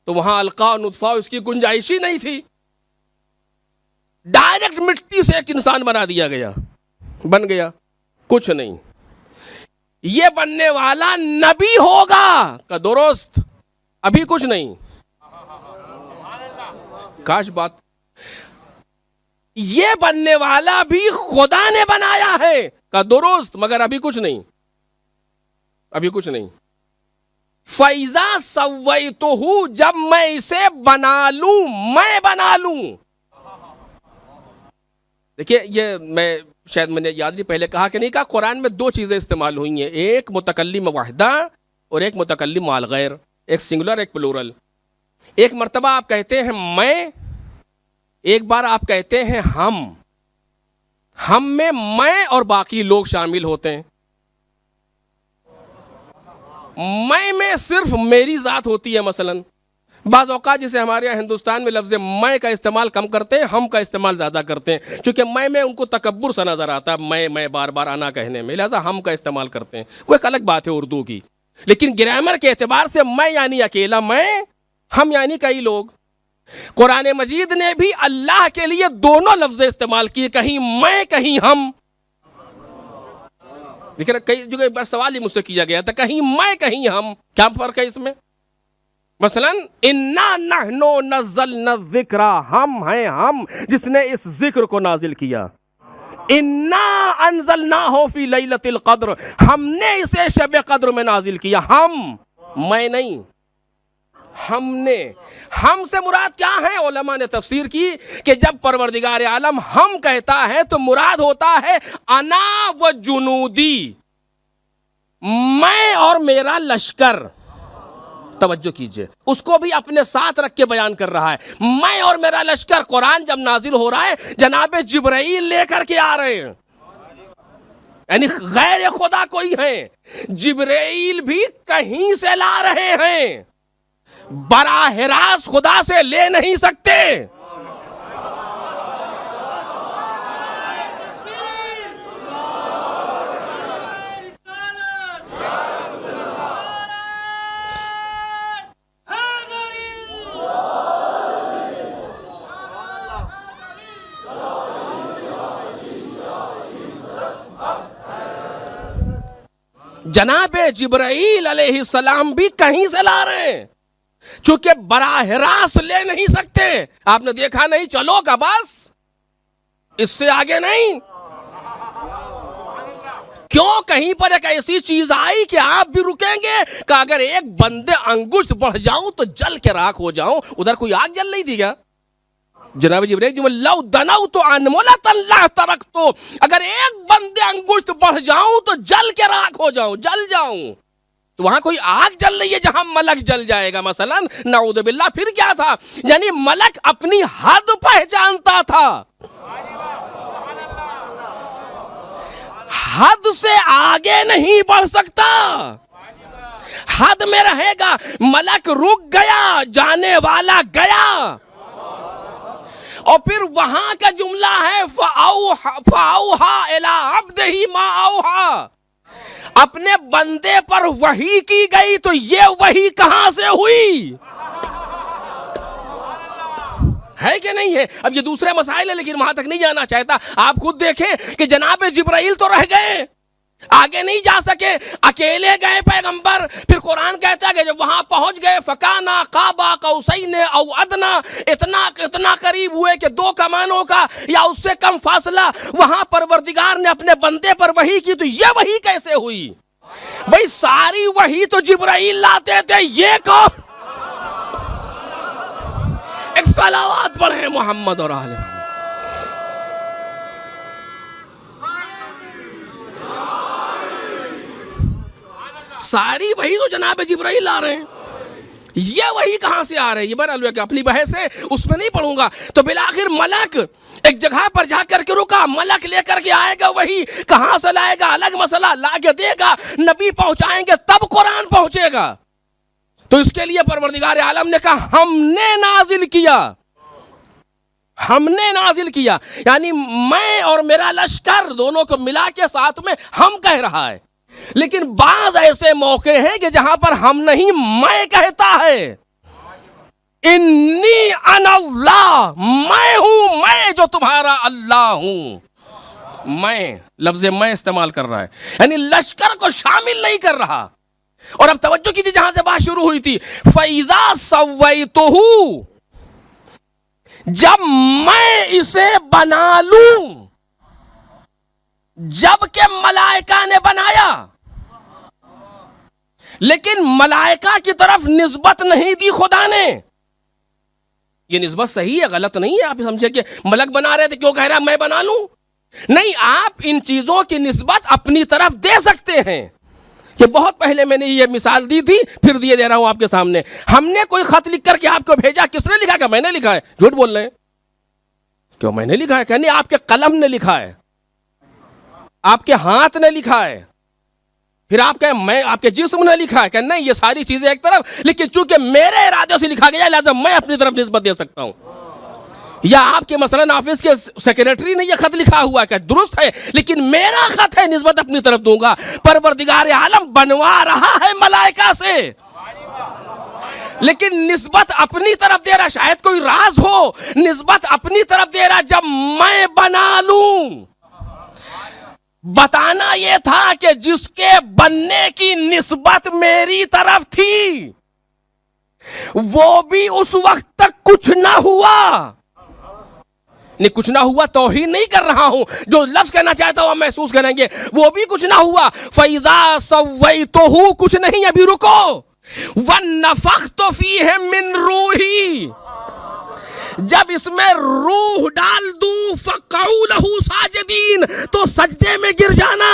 تو وہاں علقہ اور نطفہ اس کی گنجائش ہی نہیں تھی۔ ڈائریکٹ مٹی سے ایک انسان بنا دیا گیا، بن گیا، کچھ نہیں۔ یہ بننے والا نبی ہوگا کا درست، ابھی کچھ نہیں، کاش بات۔ یہ بننے والا بھی خدا نے بنایا ہے کا درست، مگر ابھی کچھ نہیں، ابھی کچھ نہیں۔ فَإِذَا سَوَّيْتُهُ، جب میں اسے بنا لوں، میں بنا لوں. دیکھیے یہ میں شاید میں نے یاد نہیں پہلے کہا کہ نہیں کہا، قرآن میں دو چیزیں استعمال ہوئی ہیں، ایک متکلم واحدہ اور ایک متکلم مع الغیر، ایک سنگولر ایک پلورل. ایک مرتبہ آپ کہتے ہیں میں، ایک بار آپ کہتے ہیں ہم میں اور باقی لوگ شامل ہوتے ہیں. میں صرف میری ذات ہوتی ہے. مثلا بعض اوقات جیسے ہمارے یہاں ہندوستان میں لفظ میں کا استعمال کم کرتے ہیں، ہم کا استعمال زیادہ کرتے ہیں، کیونکہ میں ان کو تکبر سا نظر آتا ہے، میں بار بار آنا کہنے میں، لہذا ہم کا استعمال کرتے ہیں. وہ ایک الگ بات ہے اردو کی، لیکن گرامر کے اعتبار سے میں یعنی اکیلا میں، ہم یعنی کئی لوگ. قرآن مجید نے بھی اللہ کے لیے دونوں لفظ استعمال کیے، کہیں میں کہیں ہم. لیکن کئی جگہ سوال ہی مجھ سے کیا گیا تھا، کہیں میں کہیں ہم، کیا فرق ہے اس میں؟ مثلا انا نحن نزلنا الذکر، ہم ہیں ہم جس نے اس ذکر کو نازل کیا. انا انزلناہ فی لیلۃ القدر، ہم نے اسے شب قدر میں نازل کیا. میں نہیں، ہم نے. ہم سے مراد کیا ہے؟ علماء نے تفسیر کی کہ جب پروردگار عالم ہم کہتا ہے تو مراد ہوتا ہے انا و جنودی، میں اور میرا لشکر. توجہ کیجئے، اس کو بھی اپنے ساتھ رکھ کے بیان کر رہا ہے. میں اور میرا لشکر. قرآن جب نازل ہو رہا ہے جناب جبرائیل لے کر کے آ رہے ہیں، یعنی غیر خدا کوئی ہیں. جبرائیل بھی کہیں سے لا رہے ہیں، براہ راست خدا سے لے نہیں سکتے. جناب جبرائیل علیہ السلام بھی کہیں سے لا رہے ہیں، چونکہ براہ راست لے نہیں سکتے. آپ نے دیکھا نہیں، چلو گا بس، اس سے آگے نہیں. کیوں؟ کہیں پر ایک ایسی چیز آئی کہ آپ بھی رکیں گے کہ اگر ایک بندے انگشت بڑھ جاؤں تو جل کے راکھ ہو جاؤں. ادھر کوئی آگ جل نہیں دی گا. جناب جبرائیل لو دنوت انملۃ لا ترکتو، اگر ایک بندے انگشت بڑھ جاؤں تو جل کے راکھ ہو جاؤں، جل جاؤں. تو وہاں کوئی آگ جل رہی ہے جہاں ملک جل جائے گا مثلا، نعوذ باللہ. پھر کیا تھا؟ یعنی ملک اپنی حد پہچانتا تھا، حد سے آگے نہیں بڑھ سکتا، حد میں رہے گا. ملک رک گیا، جانے والا گیا. اور پھر وہاں کا جملہ ہے فَأَوْحَىٰ إِلَىٰ عَبْدِهِ مَا أَوْحَىٰ، اپنے بندے پر وحی کی گئی. تو یہ وحی کہاں سے ہوئی؟ ہے کہ نہیں ہے؟ اب یہ دوسرے مسائل ہیں لیکن وہاں تک نہیں جانا چاہتا. آپ خود دیکھیں کہ جناب جبرائیل تو رہ گئے، آگے نہیں جا سکے، اکیلے گئے پیغمبر. پھر قرآن کہتا ہے کہ جب وہاں پہنچ گئے فَكَانَا قَابَ قَوْسَيْنِ أَوْ أَدْنَىٰ، اتنا قریب ہوئے کہ دو کمانوں کا یا اس سے کم فاصلہ. وہاں پروردگار نے اپنے بندے پر وحی کی. تو یہ وحی کیسے ہوئی؟ بھئی ساری وحی تو جبرائیل لاتے تھے، یہ کون؟ ایک صلوات پڑھیں محمد اور آل محمد. ساری وحی تو جناب جبرائیل آ رہے ہیں، یہ وحی کہاں سے آ رہے ہیں؟ یہ بہرحال کہ اپنی بحث ہے، اس میں نہیں پڑھوں گا. تو بالآخر ملک ایک جگہ پر جا کر کے رکا، ملک لے کر کے آئے گا. وحی کہاں سے لائے گا؟ الگ مسئلہ. لا کے دے گا، نبی پہنچائیں گے تب قرآن پہنچے گا. تو اس کے لیے پروردگار عالم نے کہا ہم نے نازل کیا، ہم نے نازل کیا. یعنی میں اور میرا لشکر دونوں کو ملا کے ساتھ میں ہم کہہ رہا ہے. لیکن بعض ایسے موقع ہیں کہ جہاں پر ہم نہیں، میں کہتا ہے. انی انا اللہ، میں ہوں، میں جو تمہارا اللہ ہوں. میں لفظ میں استعمال کر رہا ہے، یعنی لشکر کو شامل نہیں کر رہا. اور اب توجہ کیجیے جہاں سے بات شروع ہوئی تھی، فَإِذَا سَوَّيْتُهُ، جب میں اسے بنا لوں. جب کہ ملائکہ نے بنایا، لیکن ملائکہ کی طرف نسبت نہیں دی خدا نے. یہ نسبت صحیح ہے، غلط نہیں ہے. آپ سمجھے کہ ملک بنا رہے تھے کیوں کہہ رہا میں بنا لوں؟ نہیں، آپ ان چیزوں کی نسبت اپنی طرف دے سکتے ہیں. یہ بہت پہلے میں نے یہ مثال دی تھی، پھر دے رہا ہوں آپ کے سامنے. ہم نے کوئی خط لکھ کر کے آپ کو بھیجا، کس نے لکھا؟ کہ میں نے لکھا ہے. جھوٹ بول رہے ہیں. کیوں میں نے لکھا ہے؟ کہ نہیں، آپ کے قلم نے لکھا ہے، آپ کے ہاتھ نے لکھا ہے. پھر آپ کہیں میں آپ کے جسم نے لکھا ہے. کہ نہیں، یہ ساری چیزیں ایک طرف، لیکن چونکہ میرے ارادے سے لکھا گیا لہذا میں اپنی طرف نسبت دے سکتا ہوں. یا آپ کے مثلاً آفس کے سیکریٹری نے یہ خط لکھا ہوا کہ درست ہے لیکن میرا خط ہے، نسبت اپنی طرف دوں گا. پروردگار عالم بنوا رہا ہے ملائکہ سے، لیکن نسبت اپنی طرف دے رہا. شاید کوئی راز ہو، نسبت اپنی طرف دے رہا جب میں بنا لوں. بتانا یہ تھا کہ جس کے بننے کی نسبت میری طرف تھی وہ بھی اس وقت تک کچھ نہ ہوا. نہیں، کچھ نہ ہوا توہین نہیں کر رہا ہوں، جو لفظ کہنا چاہتا ہوں محسوس کریں گے. وہ بھی کچھ نہ ہوا. فَإِذَا سَوَّيْتُهُ، کچھ نہیں، ابھی رکو. وَنَفَخْتُ فِيهِ مِن رُوحِي، جب اس میں روح ڈال دوں فَقَعُوا لَهُ سَاجِدِينَ، تو سجدے میں گر جانا.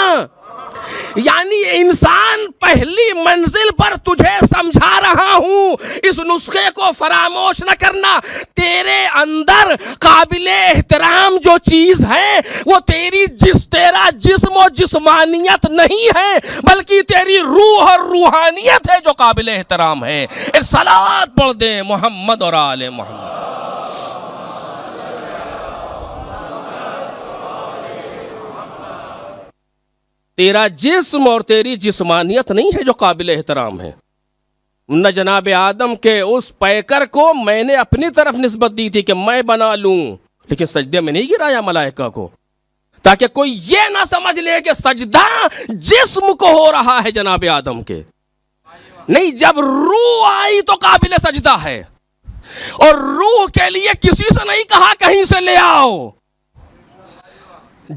یعنی انسان پہلی منزل پر تجھے سمجھا رہا ہوں، اس نسخے کو فراموش نہ کرنا. تیرے اندر قابل احترام جو چیز ہے وہ تیرا جسم و جسمانیت نہیں ہے، بلکہ تیری روح اور روحانیت ہے جو قابل احترام ہے. ایک صلوات پڑھ دیں محمد اور آل محمد. تیرا جسم اور تیری جسمانیت نہیں ہے جو قابل احترام ہے. نہ جناب آدم کے اس پیکر کو میں نے اپنی طرف نسبت دی تھی کہ میں بنا لوں، لیکن سجدے میں نہیں گرایا ملائکہ کو، تاکہ کوئی یہ نہ سمجھ لے کہ سجدہ جسم کو ہو رہا ہے جناب آدم کے. نہیں، جب روح آئی تو قابل سجدہ ہے. اور روح کے لیے کسی سے نہیں کہا کہیں سے لے آؤ.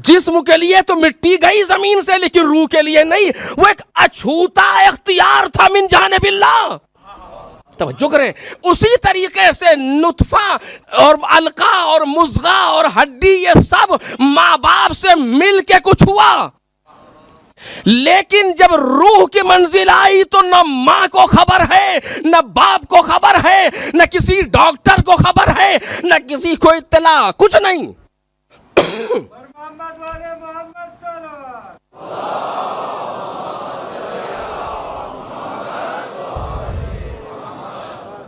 جسم کے لیے تو مٹی گئی زمین سے، لیکن روح کے لیے نہیں. وہ ایک اچھوتا اختیار تھا من جانب اللہ. توجہ کریں. اسی طریقے سے نطفہ اور علقہ اور مضغہ اور ہڈی یہ سب ماں باپ سے مل کے کچھ ہوا، لیکن جب روح کی منزل آئی تو نہ ماں کو خبر ہے، نہ باپ کو خبر ہے، نہ کسی ڈاکٹر کو خبر ہے، نہ کسی کو اطلاع، کچھ نہیں.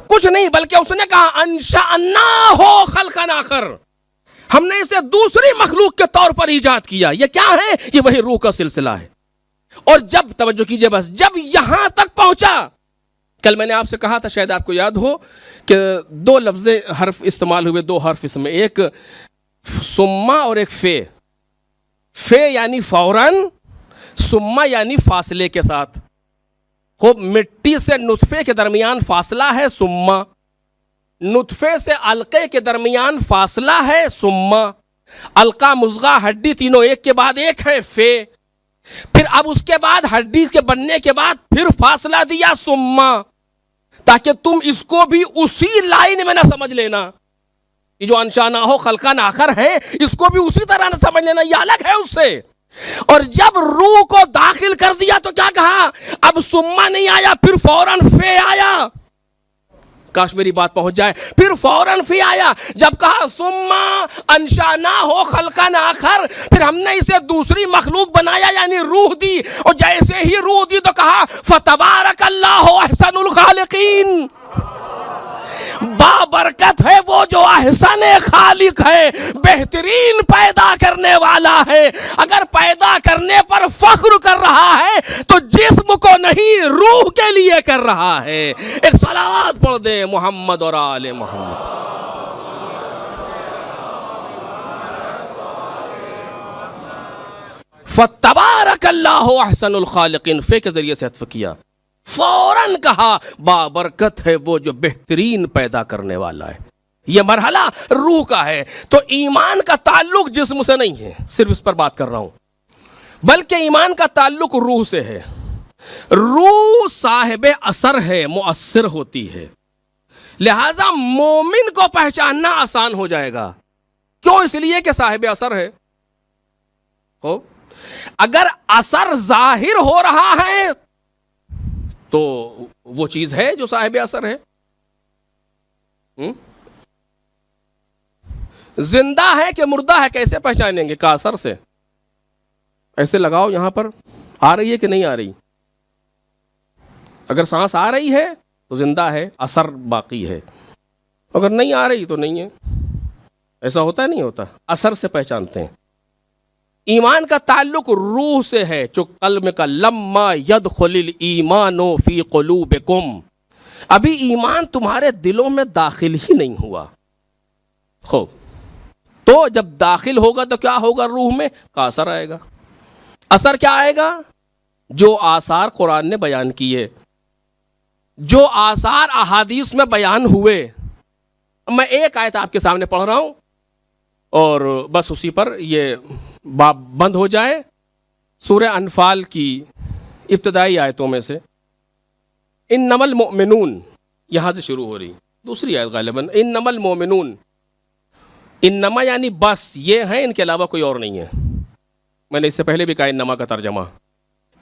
کچھ نہیں، بلکہ اس نے کہا انشأناہ خلقا آخر، ہم نے اسے دوسری مخلوق کے طور پر ایجاد کیا. یہ کیا ہے؟ یہ وہی روح کا سلسلہ ہے. اور جب توجہ کیجئے، بس جب یہاں تک پہنچا، کل میں نے آپ سے کہا تھا، شاید آپ کو یاد ہو کہ دو لفظ حرف استعمال ہوئے، دو حرف اس میں، ایک سما اور ایک فے. فے یعنی فوراً، سما یعنی فاصلے کے ساتھ. خوب مٹی سے نطفے کے درمیان فاصلہ ہے سما، نطفے سے علقے کے درمیان فاصلہ ہے سما، علقہ مضغہ ہڈی تینوں ایک کے بعد ایک ہے فے. پھر اب اس کے بعد ہڈی کے بننے کے بعد پھر فاصلہ دیا سما، تاکہ تم اس کو بھی اسی لائن میں نہ سمجھ لینا. یہ جو انشأناہ خلقا آخر ہے اس کو بھی اسی طرح نہ سمجھ لینا، یہ الگ ہے اس سے. اور جب روح کو داخل کر دیا تو کیا کہا؟ اب سما نہیں آیا، پھر فوراً فے آیا. کاش میری بات پہنچ جائے. پھر فوراً فی آیا. جب کہا ثم انشأناہ خلقا آخر، پھر ہم نے اسے دوسری مخلوق بنایا، یعنی روح دی. اور جیسے ہی روح دی تو کہا فتبارک اللہ احسن الخالقین، بابرکت ہے وہ جو احسن خالق ہے، بہترین پیدا کرنے والا ہے. اگر پیدا کرنے پر فخر کر رہا ہے تو جسم کو نہیں، روح کے لیے کر رہا ہے. ایک صلوات پڑھ دے محمد اور آل محمد. فتبارک اللہ احسن الخالقین، فے کے ذریعے سے عطف کیا. فوراً کہا بابرکت ہے وہ جو بہترین پیدا کرنے والا ہے. یہ مرحلہ روح کا ہے. تو ایمان کا تعلق جسم سے نہیں ہے، صرف اس پر بات کر رہا ہوں، بلکہ ایمان کا تعلق روح سے ہے. روح صاحب اثر ہے، مؤثر ہوتی ہے، لہذا مومن کو پہچاننا آسان ہو جائے گا. کیوں؟ اس لیے کہ صاحب اثر ہے. اگر اثر ظاہر ہو رہا ہے تو وہ چیز ہے جو صاحب اثر ہے. زندہ ہے کہ مردہ ہے کیسے پہچانیں گے؟ کا اثر سے. ایسے لگاؤ یہاں پر، آ رہی ہے کہ نہیں آ رہی؟ اگر سانس آ رہی ہے تو زندہ ہے، اثر باقی ہے. اگر نہیں آ رہی تو نہیں ہے. ایسا ہوتا ہے نہیں ہوتا؟ اثر سے پہچانتے ہیں. ایمان کا تعلق روح سے ہے، جو قلب کا لما یدخل الایمان فی قلوبکم، ابھی ایمان تمہارے دلوں میں داخل ہی نہیں ہوا. خوب، تو جب داخل ہوگا تو کیا ہوگا؟ روح میں کا اثر آئے گا. اثر کیا آئے گا؟ جو آثار قرآن نے بیان کیے، جو آثار احادیث میں بیان ہوئے. میں ایک آیت آپ کے سامنے پڑھ رہا ہوں اور بس اسی پر یہ باب بند ہو جائے. سورہ انفال کی ابتدائی آیتوں میں سے انما المؤمنون، یہاں سے شروع ہو رہی دوسری آیت غالباً. انما المؤمنون، انما یعنی بس یہ ہیں، ان کے علاوہ کوئی اور نہیں ہے. میں نے اس سے پہلے بھی کہا انما کا ترجمہ.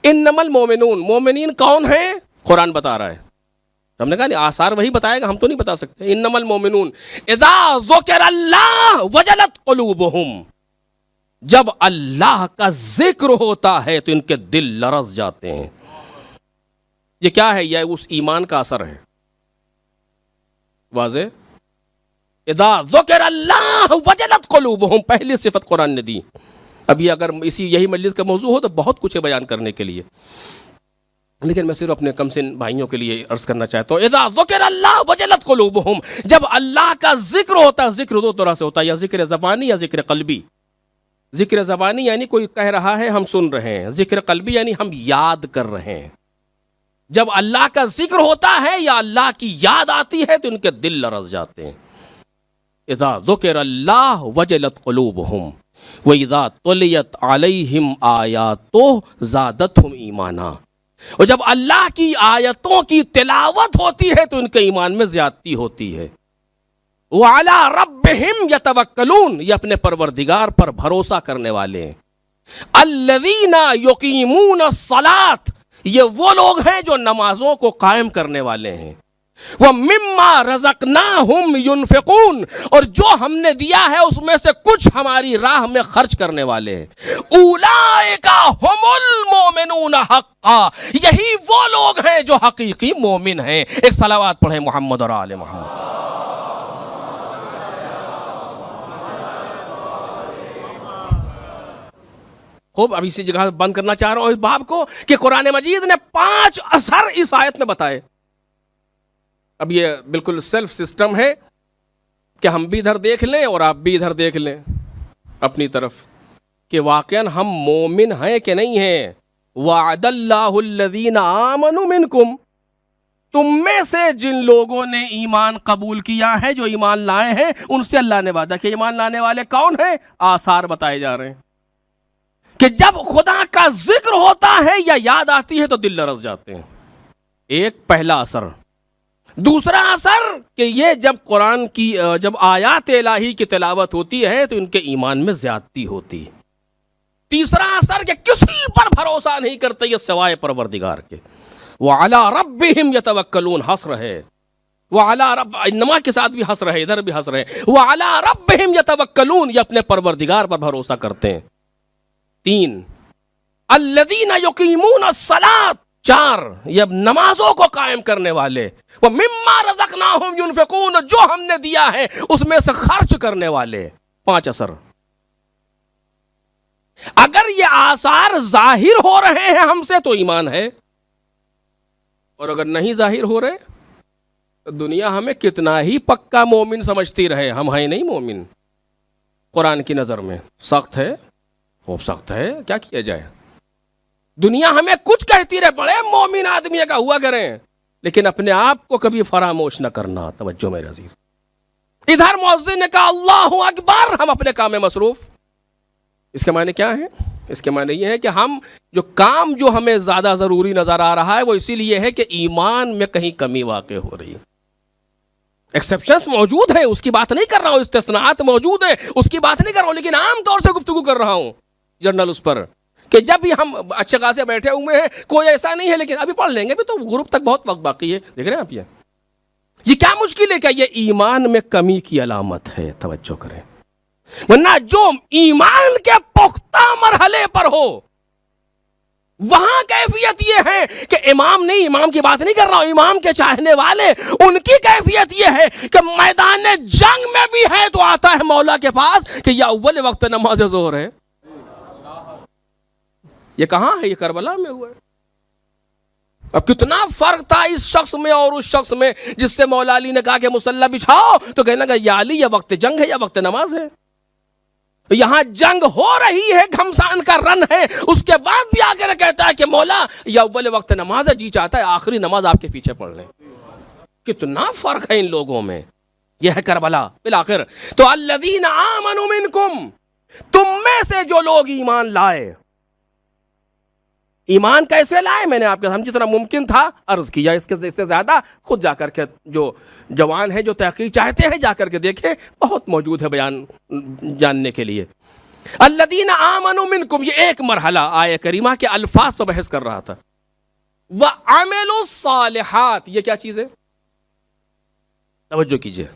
انما المؤمنون، مومنین کون ہیں؟ قرآن بتا رہا ہے. ہم نے کہا نہیں، آثار وہی بتائے گا، ہم تو نہیں بتا سکتے. انما المؤمنون اذا ذکر اللہ وجلت قلوبہم، جب اللہ کا ذکر ہوتا ہے تو ان کے دل لرز جاتے ہیں. یہ کیا ہے؟ یہ اس ایمان کا اثر ہے. واضح؟ اذا ذکر اللہ وجلت قلوبہم، پہلی صفت قرآن نے دی. ابھی اگر یہی مجلس کا موضوع ہو تو بہت کچھ ہے بیان کرنے کے لیے، لیکن میں صرف اپنے کم سن بھائیوں کے لیے عرض کرنا چاہتا ہوں. اذا ذکر اللہ وجلت قلوبہم، جب اللہ کا ذکر ہوتا ہے. ذکر دو طرح سے ہوتا ہے، یا ذکر زبانی یا ذکر قلبی. ذکر زبانی یعنی کوئی کہہ رہا ہے ہم سن رہے ہیں. ذکر قلبی یعنی ہم یاد کر رہے ہیں. جب اللہ کا ذکر ہوتا ہے یا اللہ کی یاد آتی ہے تو ان کے دل لرز جاتے ہیں. اذا ذکر اللہ وجلت قلوبہم وَإِذَا تُلِيَتْ عَلَيْهِمْ آيَاتُهُ زَادَتْهُمْ ایمانا، اور جب اللہ کی آیتوں کی تلاوت ہوتی ہے تو ان کے ایمان میں زیادتی ہوتی ہے. وَعَلَىٰ رَبِّهِمْ يَتَوَكَّلُونَ، یہ اپنے پروردگار پر بھروسہ کرنے والے ہیں. الَّذِينَ يُقِيمُونَ الصَّلَاةَ، یہ وہ لوگ ہیں جو نمازوں کو قائم کرنے والے ہیں. وَمِمَّا رَزَقْنَاهُمْ يُنْفِقُونَ، اور جو ہم نے دیا ہے اس میں سے کچھ ہماری راہ میں خرچ کرنے والے ہیں. اولئک هم المؤمنون حقا، یہی وہ لوگ ہیں جو حقیقی مومن ہیں. ایک صلوات پڑھیں محمد اور آل محمد. خوب، اب اسی جگہ بند کرنا چاہ رہا ہوں اس باب کو کہ قرآن مجید نے 5 اثر اس آیت میں بتائے. اب یہ بالکل سیلف سسٹم ہے کہ ہم بھی ادھر دیکھ لیں اور آپ بھی ادھر دیکھ لیں اپنی طرف کہ واقعاً ہم مومن ہیں کہ نہیں ہیں. وعد اللہ الذین آمنوا منکم، تم میں سے جن لوگوں نے ایمان قبول کیا ہے، جو ایمان لائے ہیں، ان سے اللہ نے وعدہ کیا. ایمان لانے والے کون ہیں؟ آثار بتائے جا رہے ہیں کہ جب خدا کا ذکر ہوتا ہے یا یاد آتی ہے تو دل لرز جاتے ہیں. ایک پہلا اثر. دوسرا اثر کہ یہ جب قرآن کی جب آیات الہی کی تلاوت ہوتی ہے تو ان کے ایمان میں زیادتی ہوتی. تیسرا اثر کہ کسی پر بھروسہ نہیں کرتے یہ سوائے پروردگار کے. وَعَلَىٰ رَبِّهِمْ يَتَوَكَّلُونَ، حسر ہے. وَعَلَىٰ رَبِّ، انما کے ساتھ بھی حسر ہے، ادھر بھی حسر ہے. وَعَلَىٰ رَبِّهِمْ يَتَوَكَّلُونَ، یہ اپنے پروردگار پر بھروسہ کرتے ہیں. 3 الَّذِينَ يُقِيمُونَ الصَّلَاةَ، 4 یہ نمازوں کو قائم کرنے والے. وَمِمَّا رَزَقْنَاهُمْ يُنْفِقُونَ، جو ہم نے دیا ہے اس میں سے خرچ کرنے والے. 5 اثر. اگر یہ آثار ظاہر ہو رہے ہیں ہم سے تو ایمان ہے، اور اگر نہیں ظاہر ہو رہے تو دنیا ہمیں کتنا ہی پکا مومن سمجھتی رہے، ہم ہیں نہیں مومن. قرآن کی نظر میں سخت ہے، خوب سخت ہے. کیا کیا جائے؟ دنیا ہمیں کچھ کہتی رہے، بڑے مومن آدمی کا ہوا کریں، لیکن اپنے آپ کو کبھی فراموش نہ کرنا. توجہ میرے عزیز. ادھر مؤذن نے کہا اللہ اکبر، ہم اپنے کام میں مصروف. اس کے معنی کیا ہے؟ اس کے معنی یہ ہے کہ ہم جو کام جو ہمیں زیادہ ضروری نظر آ رہا ہے وہ اسی لیے ہے کہ ایمان میں کہیں کمی واقع ہو رہی ہے. ایکسیپشنز موجود ہیں، اس کی بات نہیں کر رہا ہوں، استثناءات موجود ہیں، اس کی بات نہیں کر رہا ہوں، لیکن عام طور سے گفتگو کر رہا ہوں جنرل اس پر کہ جب بھی ہم اچھے خاصے بیٹھے ہوئے ہیں کوئی ایسا نہیں ہے، لیکن ابھی پڑھ لیں گے، ابھی تو غروب تک بہت وقت باقی ہے. دیکھ رہے ہیں آپ یہ کیا مشکل ہے؟ کہ یہ ایمان میں کمی کی علامت ہے. توجہ کریں، ورنہ جو ایمان کے پختہ مرحلے پر ہو وہاں کیفیت یہ ہے کہ امام نہیں، امام کی بات نہیں کر رہا ہوں، امام کے چاہنے والے ان کی کیفیت یہ ہے کہ میدان جنگ میں بھی ہے تو آتا ہے مولا کے پاس کہ یا اول وقت نماز ظہر ہے. یہ کہاں ہے؟ یہ کربلا میں ہوا ہے. اب کتنا فرق تھا اس شخص میں اور اس شخص میں جس سے مولا علی نے کہا کہ مصلی بچھاؤ تو کہنے لگا یا علی یہ وقت جنگ ہے یا وقت نماز ہے. یہاں جنگ ہو رہی ہے، گھمسان کا رن ہے، اس کے بعد بھی آ کر کہتا ہے کہ مولا یا اول وقت نماز ہے، جی چاہتا ہے آخری نماز آپ کے پیچھے پڑھ لیں. کتنا فرق ہے ان لوگوں میں. یہ ہے کربلا. بالآخر تو الذین آمنوا منکم، تم میں سے جو لوگ ایمان لائے. ایمان کیسے لائے؟ میں نے آپ کے ہم جتنا ممکن تھا عرض کیا، اس سے زیادہ خود جا کر کے جو جوان ہیں جو تحقیق چاہتے ہیں جا کر کے دیکھیں، بہت موجود ہے بیان جاننے کے لیے. الذین آمنوا منکم، یہ ایک مرحلہ آیہ کریمہ کے الفاظ پر بحث کر رہا تھا. وعملوا الصالحات، یہ کیا چیز ہے؟ توجہ کیجئے.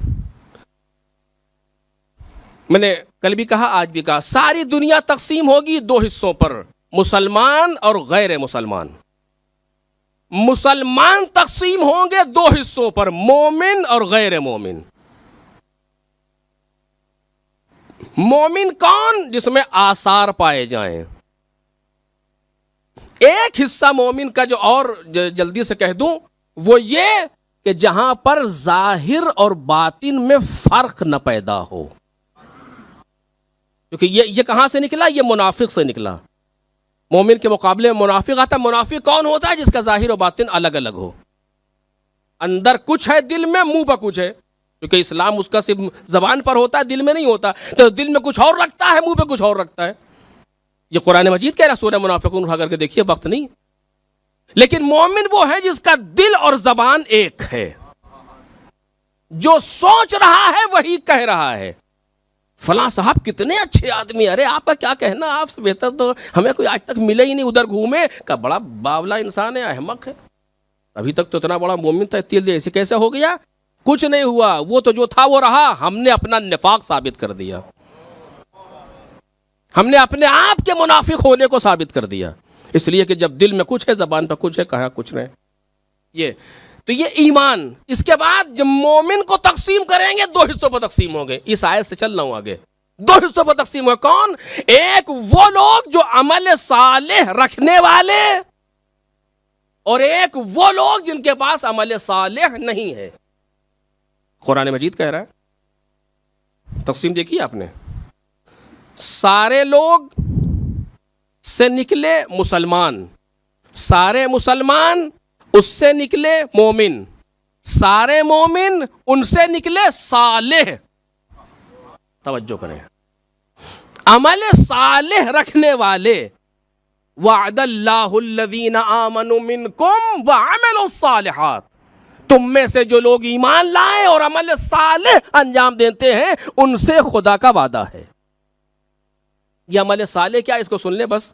میں نے کل بھی کہا آج بھی کہا، ساری دنیا تقسیم ہوگی دو حصوں پر، مسلمان اور غیر مسلمان. مسلمان تقسیم ہوں گے دو حصوں پر، مومن اور غیر مومن. مومن کون؟ جس میں آثار پائے جائیں. ایک حصہ مومن کا جو اور جلدی سے کہہ دوں وہ یہ کہ جہاں پر ظاہر اور باطن میں فرق نہ پیدا ہو. کیونکہ یہ کہاں سے نکلا؟ یہ منافق سے نکلا. مومن کے مقابلے میں منافق آتا ہے. منافق کون ہوتا ہے؟ جس کا ظاہر و باطن الگ الگ ہو، اندر کچھ ہے دل میں منہ پہ کچھ ہے. کیونکہ اسلام اس کا صرف زبان پر ہوتا ہے، دل میں نہیں ہوتا. تو دل میں کچھ اور رکھتا ہے، منہ پہ کچھ اور رکھتا ہے. یہ قرآن مجید کہہ رہا ہے، سورہ منافقون اٹھا کر کے دیکھیے، وقت نہیں. لیکن مومن وہ ہے جس کا دل اور زبان ایک ہے، جو سوچ رہا ہے وہی کہہ رہا ہے. فلاں صاحب کتنے اچھے آدمی، ارے آپ کا کیا کہنا، آپ سے بہتر تو ہمیں کوئی آج تک ملے ہی نہیں، ادھر گھومے کا بڑا باولا انسان ہے، احمق ہے، ابھی تک تو اتنا بڑا مومن تھا، تیل دے ایسے کیسے ہو گیا؟ کچھ نہیں ہوا، وہ تو جو تھا وہ رہا. ہم نے اپنا نفاق ثابت کر دیا، ہم نے اپنے آپ کے منافق ہونے کو ثابت کر دیا. اس لیے کہ جب دل میں کچھ ہے زبان پہ کچھ ہے، کہا کچھ نہیں. یہ ایمان. اس کے بعد جب مومن کو تقسیم کریں گے دو حصوں پر تقسیم ہوں گے. اس آیت سے چل رہا ہوں آگے. دو حصوں پر تقسیم ہوئے. کون؟ ایک وہ لوگ جو عمل صالح رکھنے والے، اور ایک وہ لوگ جن کے پاس عمل صالح نہیں ہے. قرآن مجید کہہ رہا ہے، تقسیم دیکھیے آپ نے، سارے لوگ سے نکلے مسلمان، سارے مسلمان اس سے نکلے مومن، سارے مومن ان سے نکلے صالح. توجہ کریں، عمل صالح رکھنے والے. وعد اللہ الذین آمنوا منکم وعملوا الصالحات، تم میں سے جو لوگ ایمان لائے اور عمل صالح انجام دیتے ہیں ان سے خدا کا وعدہ ہے. یہ عمل صالح کیا؟ اس کو سن لیں بس،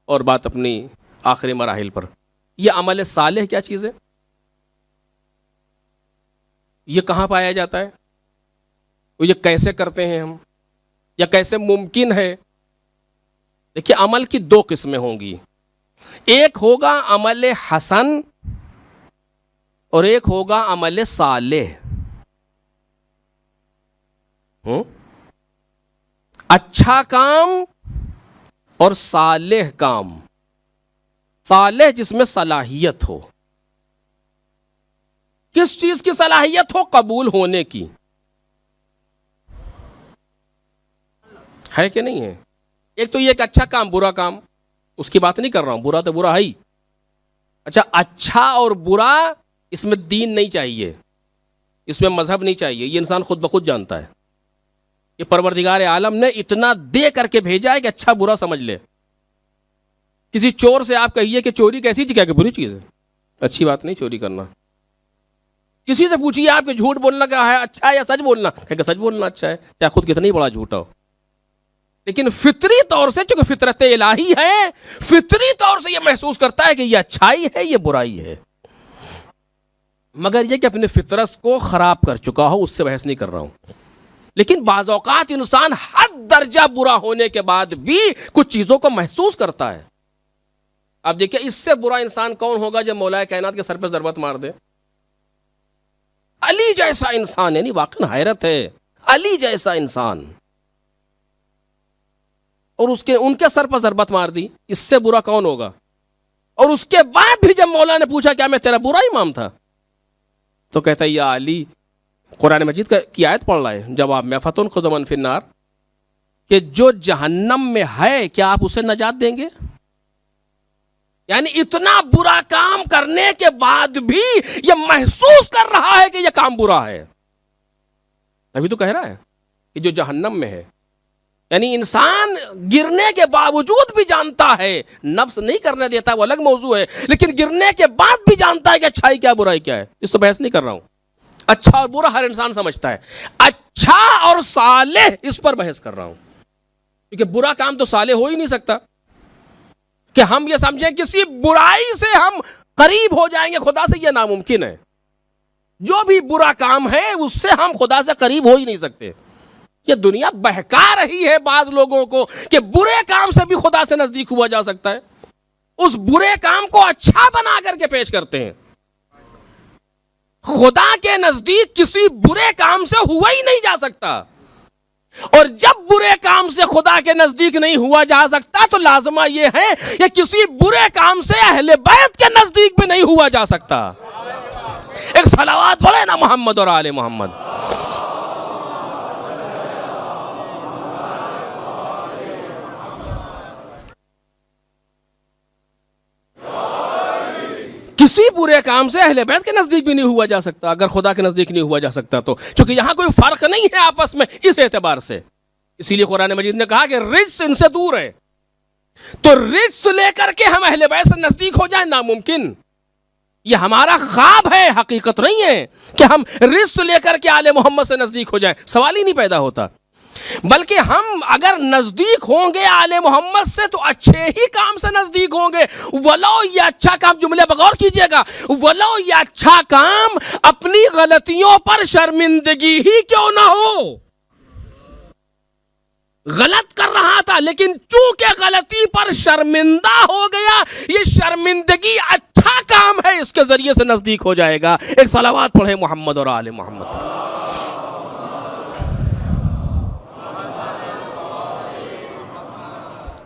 اور بات اپنی آخری مراحل پر. یہ عمل صالح کیا چیز ہے؟ یہ کہاں پایا جاتا ہے؟ یہ کیسے کرتے ہیں ہم، یا کیسے ممکن ہے؟ دیکھیے، عمل کی دو قسمیں ہوں گی. ایک ہوگا عمل حسن اور ایک ہوگا عمل صالح. اچھا کام اور صالح کام. صالح جس میں صلاحیت ہو. کس چیز کی صلاحیت ہو؟ قبول ہونے کی. ہے کہ نہیں ہے؟ ایک تو یہ کہ اچھا کام برا کام، اس کی بات نہیں کر رہا ہوں، برا تو برا ہی. اچھا، اچھا اور برا، اس میں دین نہیں چاہیے، اس میں مذہب نہیں چاہیے، یہ انسان خود بخود جانتا ہے. یہ پروردگار عالم نے اتنا دے کر کے بھیجا ہے کہ اچھا برا سمجھ لے. کسی چور سے آپ کہیے کہ چوری کیسی چیز ہے کہ بری چیز ہے، اچھی بات نہیں چوری کرنا. کسی سے پوچھیے آپ کہ جھوٹ بولنا کیا ہے، اچھا ہے یا سچ بولنا، کہ سچ بولنا اچھا ہے، چاہے خود کتنا ہی بڑا جھوٹا ہو. لیکن فطری طور سے چونکہ فطرت الہی ہے، فطری طور سے یہ محسوس کرتا ہے کہ یہ اچھائی ہے یہ برائی ہے، مگر یہ کہ اپنے فطرت کو خراب کر چکا ہو، اس سے بحث نہیں کر رہا ہوں. لیکن بعض اوقات انسان حد درجہ برا ہونے کے بعد بھی کچھ چیزوں کو محسوس کرتا ہے. آپ دیکھیں اس سے برا انسان کون ہوگا جب مولا کائنات کے سر پہ ضربت مار دے. علی جیسا انسان، یعنی واقعی حیرت ہے، علی جیسا انسان، اور ان کے سر پر ضربت مار دی، اس سے برا کون ہوگا؟ اور اس کے بعد بھی جب مولا نے پوچھا کیا میں تیرا برا امام تھا، تو کہتا ہے یا علی، قرآن مجید کی آیت پڑھ رہا ہے جواب میں، فتنقذ من فی النار، کہ جو جہنم میں ہے کیا آپ اسے نجات دیں گے؟ یعنی اتنا برا کام کرنے کے بعد بھی یہ محسوس کر رہا ہے کہ یہ کام برا ہے. ابھی تو کہہ رہا ہے کہ جو جہنم میں ہے، یعنی انسان گرنے کے باوجود بھی جانتا ہے، نفس نہیں کرنے دیتا وہ الگ موضوع ہے، لیکن گرنے کے بعد بھی جانتا ہے کہ اچھائی کیا برائی کیا ہے. اس سے بحث نہیں کر رہا ہوں. اچھا اور برا ہر انسان سمجھتا ہے، اچھا اور صالح اس پر بحث کر رہا ہوں، کیونکہ برا کام تو صالح ہو ہی نہیں سکتا. کہ ہم یہ سمجھیں کسی برائی سے ہم قریب ہو جائیں گے خدا سے، یہ ناممکن ہے. جو بھی برا کام ہے اس سے ہم خدا سے قریب ہو ہی نہیں سکتے. یہ دنیا بہکا رہی ہے بعض لوگوں کو کہ برے کام سے بھی خدا سے نزدیک ہوا جا سکتا ہے. اس برے کام کو اچھا بنا کر کے پیش کرتے ہیں. خدا کے نزدیک کسی برے کام سے ہوا ہی نہیں جا سکتا، اور جب برے کام سے خدا کے نزدیک نہیں ہوا جا سکتا تو لازمہ یہ ہے کہ کسی برے کام سے اہل بیت کے نزدیک بھی نہیں ہوا جا سکتا. ایک صلوات پڑھے نا محمد اور آل محمد. کسی برے کام سے اہل بیت کے نزدیک بھی نہیں ہوا جا سکتا اگر خدا کے نزدیک نہیں ہوا جا سکتا تو، چونکہ یہاں کوئی فرق نہیں ہے آپس میں اس اعتبار سے. اسی لیے قرآن مجید نے کہا کہ رجس ان سے دور ہے. تو رجس لے کر کے ہم اہل بیت سے نزدیک ہو جائیں ناممکن. یہ ہمارا خواب ہے، حقیقت نہیں ہے کہ ہم رجس لے کر کے آل محمد سے نزدیک ہو جائیں. سوال ہی نہیں پیدا ہوتا. بلکہ ہم اگر نزدیک ہوں گے آل محمد سے تو اچھے ہی کام سے نزدیک ہوں گے. ولو یہ اچھا کام، جملے بغور کیجئے گا، ولو یہ اچھا کام اپنی غلطیوں پر شرمندگی ہی کیوں نہ ہو. غلط کر رہا تھا لیکن چونکہ غلطی پر شرمندہ ہو گیا، یہ شرمندگی اچھا کام ہے، اس کے ذریعے سے نزدیک ہو جائے گا. ایک صلوات پڑھے محمد اور آل محمد.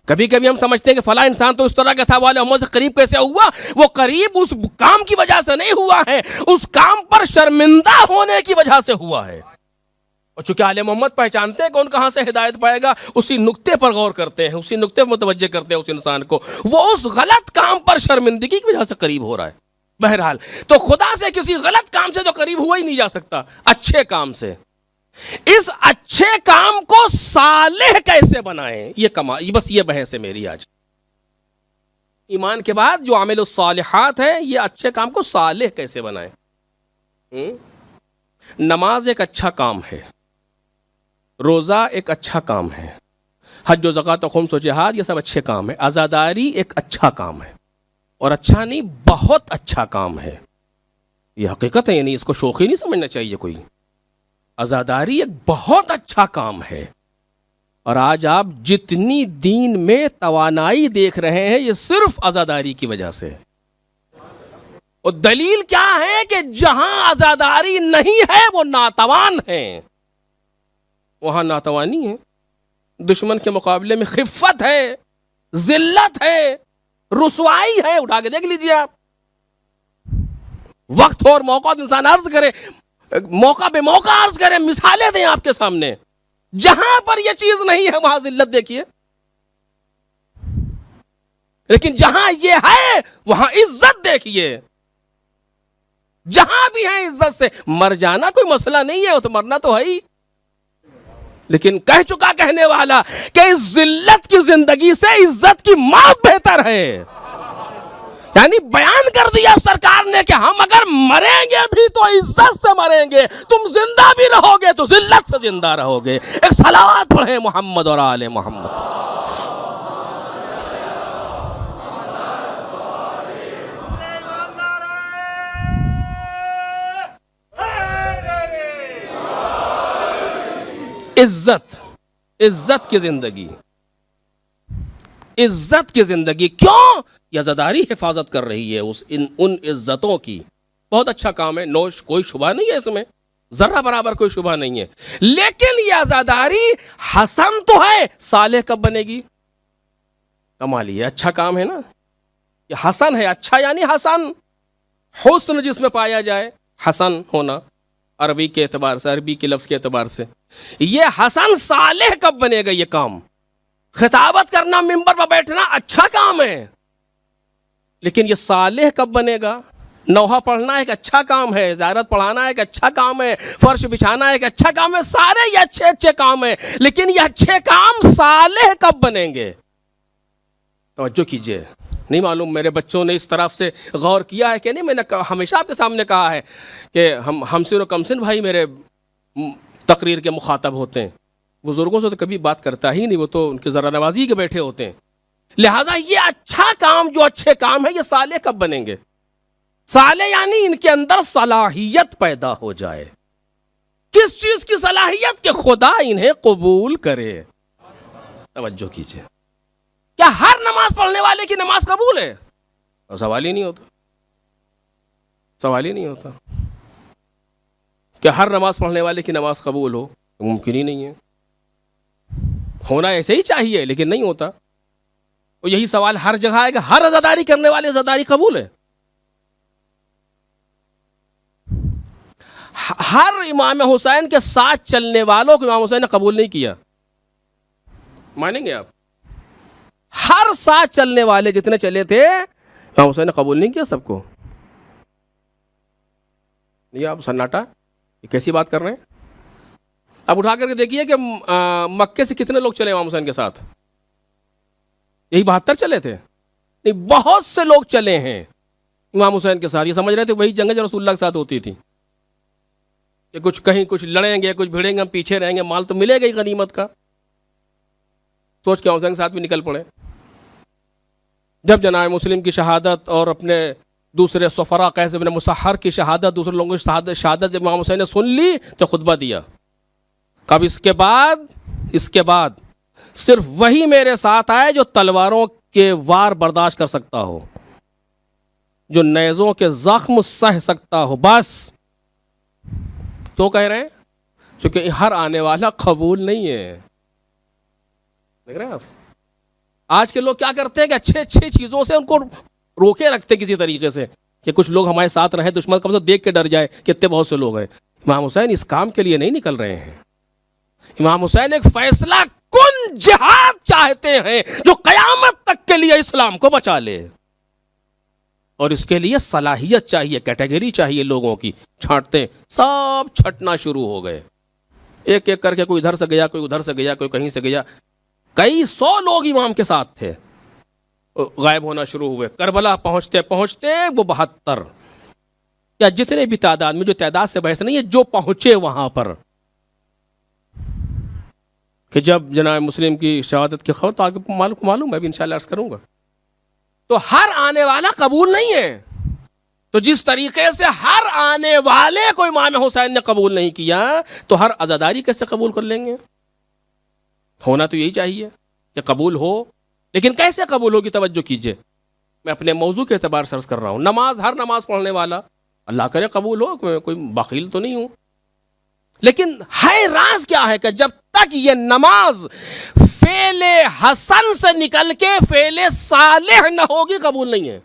کبھی کبھی ہم سمجھتے ہیں کہ فلاں انسان تو اس طرح کا تھا، وہ آل محمد سے قریب کیسے ہوا؟ وہ قریب اس کام کی وجہ سے نہیں ہوا ہے، اس کام پر شرمندہ ہونے کی وجہ سے ہوا ہے. اور چونکہ آل محمد پہچانتے ہیں کون کہاں سے ہدایت پائے گا، اسی نقطے پر غور کرتے ہیں، اسی نقطے پر متوجہ کرتے ہیں اس انسان کو. وہ اس غلط کام پر شرمندگی کی وجہ سے قریب ہو رہا ہے. بہرحال تو خدا سے کسی غلط کام سے تو قریب ہوا ہی نہیں جا سکتا، اچھے کام سے. اس اچھے کام کو صالح کیسے بنائیں، یہ بس یہ بحث ہے میری آج. ایمان کے بعد جو عامل الصالحات ہے، یہ اچھے کام کو صالح کیسے بنائیں. نماز ایک اچھا کام ہے، روزہ ایک اچھا کام ہے، حج و زکوٰۃ و خمس و جہاد یہ سب اچھے کام ہیں. عزاداری ایک اچھا کام ہے، اور اچھا نہیں بہت اچھا کام ہے. یہ حقیقت ہے، یعنی اس کو شوخی نہیں سمجھنا چاہیے کوئی. عزاداری ایک بہت اچھا کام ہے، اور آج آپ جتنی دین میں توانائی دیکھ رہے ہیں یہ صرف عزاداری کی وجہ سے. اور دلیل کیا ہے کہ جہاں عزاداری نہیں ہے وہ ناتوان ہیں، وہاں ناتوانی ہے. دشمن کے مقابلے میں خفت ہے، ذلت ہے، رسوائی ہے. اٹھا کے دیکھ لیجئے آپ. وقت اور موقع انسان عرض کرے، موقع بے موقع عرض کریں، مثالیں دیں آپ کے سامنے. جہاں پر یہ چیز نہیں ہے وہاں ذلت دیکھیے، لیکن جہاں یہ ہے وہاں عزت دیکھیے. جہاں بھی ہے عزت سے. مر جانا کوئی مسئلہ نہیں ہے، وہ تو مرنا تو ہے ہی. لیکن کہہ چکا کہنے والا کہ اس ذلت کی زندگی سے عزت کی موت بہتر ہے. یعنی بیان کر دیا سرکار نے کہ ہم اگر مریں گے بھی تو عزت سے مریں گے, تم زندہ بھی رہو گے تو ذلت سے زندہ رہو گے. ایک صلوات پڑھیں محمد اور آل محمد. عزت, عزت کی زندگی, عزت کی زندگی. کیوں؟ یہ عزاداری حفاظت کر رہی ہے ان عزتوں کی. بہت اچھا کام ہے, نوش, کوئی شبہ نہیں ہے اس میں, ذرہ برابر کوئی شبہ نہیں ہے. لیکن یہ عزاداری حسن تو ہے, صالح کب بنے گی؟ کمال, یہ اچھا کام ہے نا, یہ حسن ہے. اچھا یعنی حسن, حسن جس میں پایا جائے, حسن ہونا عربی کے اعتبار سے, عربی کے لفظ کے اعتبار سے. یہ حسن صالح کب بنے گا؟ یہ کام خطابت کرنا, منبر پر بیٹھنا اچھا کام ہے, لیکن یہ صالح کب بنے گا؟ نوحہ پڑھنا ایک اچھا کام ہے, زیارت پڑھانا ایک اچھا کام ہے, فرش بچھانا ایک اچھا کام ہے, سارے یہ اچھے اچھے کام ہیں, لیکن یہ اچھے کام صالح کب بنیں گے؟ توجہ کیجئے. نہیں معلوم میرے بچوں نے اس طرف سے غور کیا ہے کہ نہیں. میں نے ہمیشہ آپ کے سامنے کہا ہے کہ ہم سن و کم سن بھائی میرے تقریر کے مخاطب ہوتے ہیں. بزرگوں سے تو کبھی بات کرتا ہی نہیں, وہ تو ان کے ذرا نوازی کے بیٹھے ہوتے ہیں. لہٰذا یہ اچھا کام, جو اچھے کام ہے, یہ صالح کب بنیں گے؟ صالح یعنی ان کے اندر صلاحیت پیدا ہو جائے. کس چیز کی صلاحیت؟ کہ خدا انہیں قبول کرے. توجہ کیجئے. کیا ہر نماز پڑھنے والے کی نماز قبول ہے؟ سوال ہی نہیں ہوتا, سوال ہی نہیں ہوتا. کیا ہر نماز پڑھنے والے کی نماز قبول ہو؟ ممکن ہی نہیں ہے. ہونا ایسے ہی چاہیے لیکن نہیں ہوتا. اور یہی سوال ہر جگہ ہے کہ ہر عزاداری کرنے والے عزاداری قبول ہے؟ ہر امام حسین کے ساتھ چلنے والوں کو امام حسین نے قبول نہیں کیا. مانیں گے آپ؟ ہر ساتھ چلنے والے جتنے چلے تھے امام حسین نے قبول نہیں کیا سب کو. یہ آپ سناٹا, یہ کیسی بات کر رہے ہیں؟ اب اٹھا کر کے دیکھیے کہ مکے سے کتنے لوگ چلے امام حسین کے ساتھ؟ یہی 72 چلے تھے؟ نہیں, بہت سے لوگ چلے ہیں امام حسین کے ساتھ. یہ سمجھ رہے تھے وہی جنگ جو رسول اللہ کے ساتھ ہوتی تھی کہ کچھ کہیں کچھ لڑیں گے, کچھ بھیڑیں گے, ہم پیچھے رہیں گے, مال تو ملے گا ہی غنیمت کا. سوچ کے امام حسین کے ساتھ بھی نکل پڑے. جب جناب مسلم کی شہادت اور اپنے دوسرے سفرا قیس بن مسحر کی شہادت, دوسرے لوگوں کی شہادت جب امام حسین نے سن لی تو خطبہ دیا. کب؟ اس کے بعد صرف وہی میرے ساتھ آئے جو تلواروں کے وار برداشت کر سکتا ہو, جو نیزوں کے زخم سہ سکتا ہو. بس. کیوں کہہ رہے ہیں؟ چونکہ ہر آنے والا قبول نہیں ہے. دیکھ رہے ہیں آپ آج کے لوگ کیا کرتے ہیں کہ اچھے اچھی چیزوں سے ان کو روکے رکھتے کسی طریقے سے کہ کچھ لوگ ہمارے ساتھ رہیں, دشمن کم سے دیکھ کے ڈر جائے کہ اتنے بہت سے لوگ ہیں. امام حسین اس کام کے لیے نہیں نکل رہے ہیں. امام حسین ایک فیصلہ کن جہاد چاہتے ہیں جو قیامت تک کے لیے اسلام کو بچا لے, اور اس کے لیے صلاحیت چاہیے, کیٹیگری چاہیے لوگوں کی. چھانٹتے سب چھٹنا شروع ہو گئے, ایک ایک کر کے, کوئی ادھر سے گیا, کوئی ادھر سے گیا, کوئی کہیں سے گیا. کئی 100 لوگ امام کے ساتھ تھے, غائب ہونا شروع ہوئے. کربلا پہنچتے پہنچتے وہ 72 یا جتنے بھی تعداد میں, جو تعداد سے بحث نہیں ہے, جو پہنچے وہاں پر, کہ جب جناب مسلم کی شہادت کی خبر, تو آگے معلوم ہے, ابھی انشاءاللہ عرض کروں گا. تو ہر آنے والا قبول نہیں ہے. تو جس طریقے سے ہر آنے والے کو امام حسین نے قبول نہیں کیا, تو ہر عزاداری کیسے قبول کر لیں گے؟ ہونا تو یہی چاہیے کہ قبول ہو, لیکن کیسے قبول ہوگی؟ توجہ کیجئے. میں اپنے موضوع کے اعتبار سے عرض کر رہا ہوں. نماز, ہر نماز پڑھنے والا اللہ کرے قبول ہو, کوئی بخیل تو نہیں ہوں, لیکن ہے راز کیا ہے کہ جب تک یہ نماز فعل حسن سے نکل کے فعل صالح نہ ہوگی, قبول نہیں ہے.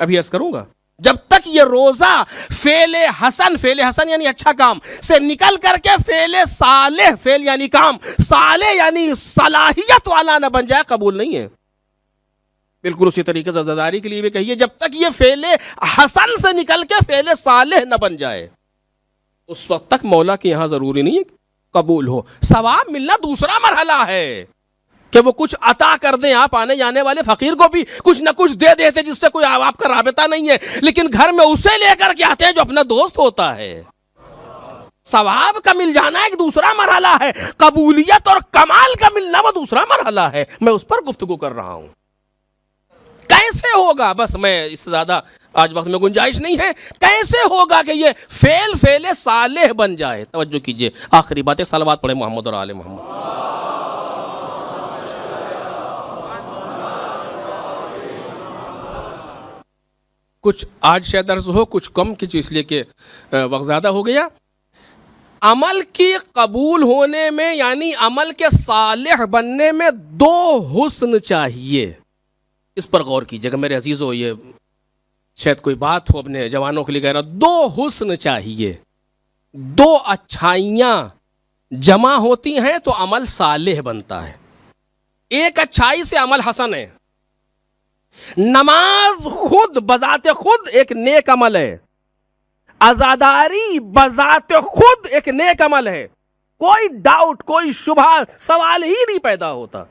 ابھی عرض کروں گا. جب تک یہ روزہ فعل حسن یعنی اچھا کام سے نکل کر کے فعل صالح, فعل یعنی کام, صالح یعنی صلاحیت والا نہ بن جائے, قبول نہیں ہے. بالکل اسی طریقے سے عزاداری کے لیے بھی کہیے, جب تک یہ فعل حسن سے نکل کے فعل صالح نہ بن جائے, اس وقت تک مولا کے یہاں ضروری نہیں ہے قبول ہو. ثواب ملنا دوسرا مرحلہ ہے کہ وہ کچھ عطا کر دیں, آپ آنے جانے والے فقیر کو بھی کچھ نہ کچھ دے دیتے جس سے کوئی آپ کا رابطہ نہیں ہے, لیکن گھر میں اسے لے کر کے آتے ہیں جو اپنا دوست ہوتا ہے. ثواب کا مل جانا ایک دوسرا مرحلہ ہے, قبولیت اور کمال کا ملنا وہ دوسرا مرحلہ ہے. میں اس پر گفتگو کر رہا ہوں. کیسے ہوگا, بس میں اس سے زیادہ آج وقت میں گنجائش نہیں ہے, کیسے ہوگا کہ یہ فعل صالح بن جائے. توجہ کیجئے, آخری بات ہے, صلوات پڑھیں محمد اور آل محمد. کچھ آج شاید عرض ہو, کچھ کم کچھ اس لیے کہ وقت زیادہ ہو گیا. عمل کی قبول ہونے میں یعنی عمل کے صالح بننے میں دو حسن چاہیے. اس پر غور کیجیے گا میرے عزیزو, یہ شاید کوئی بات ہو اپنے جوانوں کے لیے کہہ رہا. دو حسن چاہیے, دو اچھائیاں جمع ہوتی ہیں تو عمل صالح بنتا ہے. ایک اچھائی سے عمل حسن ہے. نماز خود بذات خود ایک نیک عمل ہے. عزاداری بذات خود ایک نیک عمل ہے. کوئی ڈاؤٹ, کوئی شبہ, سوال ہی نہیں پیدا ہوتا.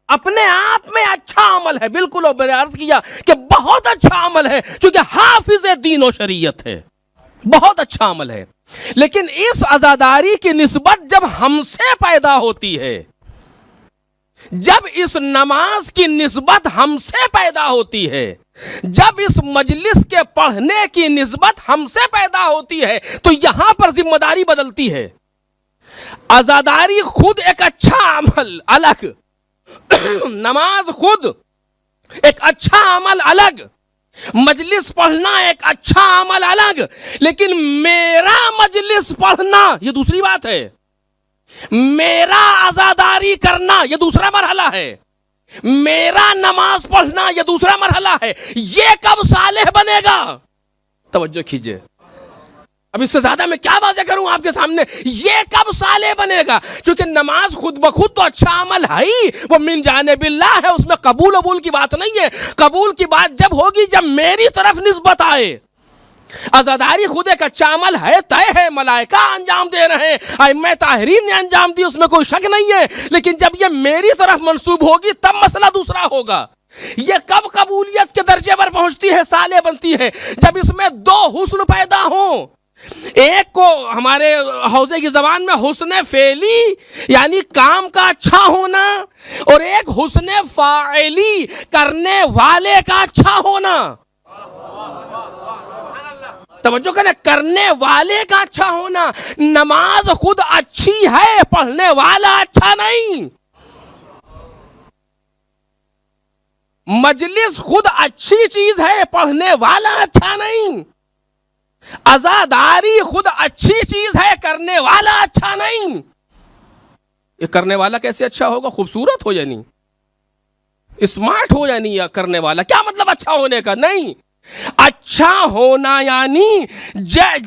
اپنے آپ میں اچھا عمل ہے, بالکل. اور میں نے عرض کیا کہ بہت اچھا عمل ہے چونکہ حافظ دین و شریعت ہے, بہت اچھا عمل ہے. لیکن اس عزاداری کی نسبت جب ہم سے پیدا ہوتی ہے, جب اس نماز کی نسبت ہم سے پیدا ہوتی ہے, جب اس مجلس کے پڑھنے کی نسبت ہم سے پیدا ہوتی ہے, تو یہاں پر ذمہ داری بدلتی ہے. عزاداری خود ایک اچھا عمل الگ, نماز خود ایک اچھا عمل الگ, مجلس پڑھنا ایک اچھا عمل الگ, لیکن میرا مجلس پڑھنا یہ دوسری بات ہے. میرا عزاداری کرنا یہ دوسرا مرحلہ ہے. میرا نماز پڑھنا یہ دوسرا مرحلہ ہے. یہ کب صالح بنے گا؟ توجہ کیجئے, اب اس سے زیادہ میں کیا واضح کروں آپ کے سامنے. یہ کب صالح بنے گا؟ کیونکہ نماز خود بخود تو اچھا عمل ہے ہی, وہ من جانب اللہ ہے, اس میں قبول کی بات نہیں ہے. قبول کی بات جب ہوگی جب میری طرف نسبت آئے. عزاداری خود ایک اچھا عمل ہے, طے ہے, ملائکہ انجام دے رہے ہیں, ائمہ طاہرین نے انجام دی, اس میں کوئی شک نہیں ہے. لیکن جب یہ میری طرف منسوب ہوگی تب مسئلہ دوسرا ہوگا. یہ کب قبولیت کے درجے پر پہنچتی ہے, صالح بنتی ہے؟ جب اس میں دو حسن پیدا ہوں. ایک کو ہمارے حوزے کی زبان میں حسن فعلی یعنی کام کا اچھا ہونا, اور ایک حسن فاعلی کرنے والے کا اچھا ہونا. توجہ کریں, کرنے والے کا اچھا ہونا. نماز خود اچھی ہے, پڑھنے والا اچھا نہیں. مجلس خود اچھی چیز ہے, پڑھنے والا اچھا نہیں. عزاداری خود اچھی چیز ہے, کرنے والا اچھا نہیں. یہ کرنے والا کیسے اچھا ہوگا؟ خوبصورت ہو یعنی اسمارٹ ہو یعنی, یا کرنے والا کیا مطلب اچھا ہونے کا؟ نہیں, اچھا ہونا یعنی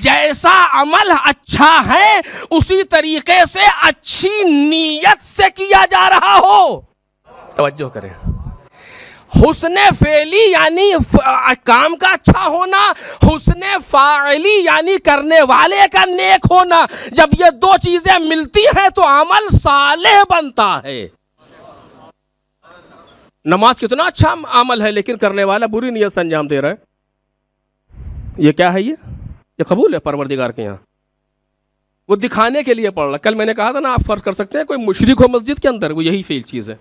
جیسا عمل اچھا ہے اسی طریقے سے اچھی نیت سے کیا جا رہا ہو. توجہ کریں, حسن فعلی یعنی کام کا اچھا ہونا, حسن فاعلی یعنی کرنے والے کا نیک ہونا. جب یہ دو چیزیں ملتی ہیں تو عمل صالح بنتا ہے. نماز کتنا اچھا عمل ہے لیکن کرنے والا بری نیت سے انجام دے رہا ہے. یہ کیا ہے؟ یہ قبول ہے پروردگار کے یہاں؟ وہ دکھانے کے لیے پڑھ رہا. کل میں نے کہا تھا نا, آپ فرض کر سکتے ہیں کوئی مشرک ہو مسجد کے اندر, وہ یہی فیل چیز ہے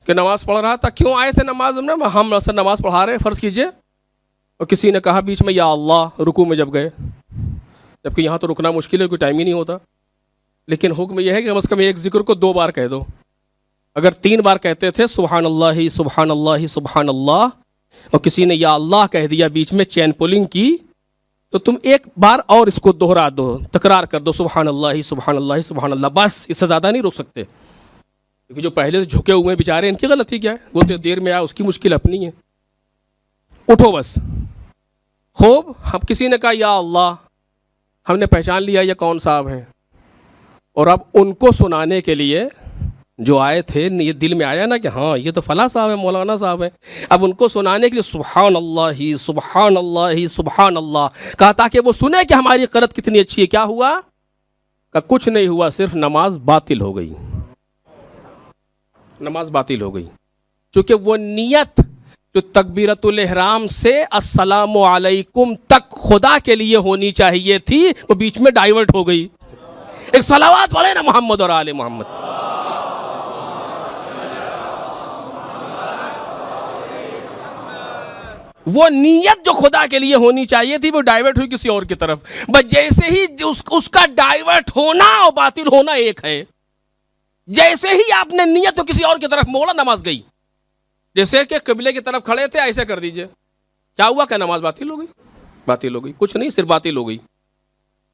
کہ نماز پڑھ رہا تھا. کیوں آئے تھے نماز میں؟ ہم اصل نماز پڑھا رہے ہیں فرض کیجئے, اور کسی نے کہا بیچ میں یا اللہ رکوع میں جب گئے, جبکہ یہاں تو رکنا مشکل ہے, کوئی ٹائم ہی نہیں ہوتا. لیکن حکم یہ ہے کہ کم از کم ایک ذکر کو 2 بار کہہ دو. اگر 3 بار کہتے تھے سبحان اللہ سبحان اللہ سبحان اللہ, اور کسی نے یا اللہ کہہ دیا بیچ میں چین پولنگ کی, تو تم ایک بار اور اس کو دوہرا دو, تکرار کر دو سبحان اللہ سبحان اللہ سبحان اللہ, بس. اس سے زیادہ نہیں روک سکتے, کیونکہ جو پہلے سے جھکے ہوئے ہیں بیچارے, ان کی غلطی کیا ہے؟ وہ تو دیر میں آیا, اس کی مشکل اپنی ہے. اٹھو بس. خوب, اب کسی نے کہا یا اللہ, ہم نے پہچان لیا یہ کون صاحب ہیں, اور اب ان کو سنانے کے لیے جو آئے تھے یہ دل میں آیا نا کہ ہاں یہ تو فلاں صاحب ہے, مولانا صاحب ہے. اب ان کو سنانے کے لیے سبحان اللہ سبحان اللہ سبحان اللہ کہا تاکہ وہ سنے کہ ہماری قرت کتنی اچھی ہے. کیا ہوا؟ کہ کچھ نہیں ہوا، صرف نماز باطل ہو گئی، نماز باطل ہو گئی، چونکہ وہ نیت جو تکبیرۃ الاحرام سے السلام علیکم تک خدا کے لیے ہونی چاہیے تھی، وہ بیچ میں ڈائیورٹ ہو گئی۔ ایک صلوات پڑھے نا محمد اور آل محمد۔ وہ نیت جو خدا کے لیے ہونی چاہیے تھی وہ ڈائیورٹ ہوئی کسی اور کی طرف، بس جیسے ہی اس کا ڈائیورٹ ہونا اور باطل ہونا ایک ہے، جیسے ہی آپ نے نیت کو کسی اور کی طرف موڑا نماز گئی۔ جیسے کہ قبلے کی طرف کھڑے تھے ایسے کر دیجئے، کیا ہوا کہ نماز باطل ہو گئی؟ باطل ہو گئی، کچھ نہیں، صرف باطل ہو گئی۔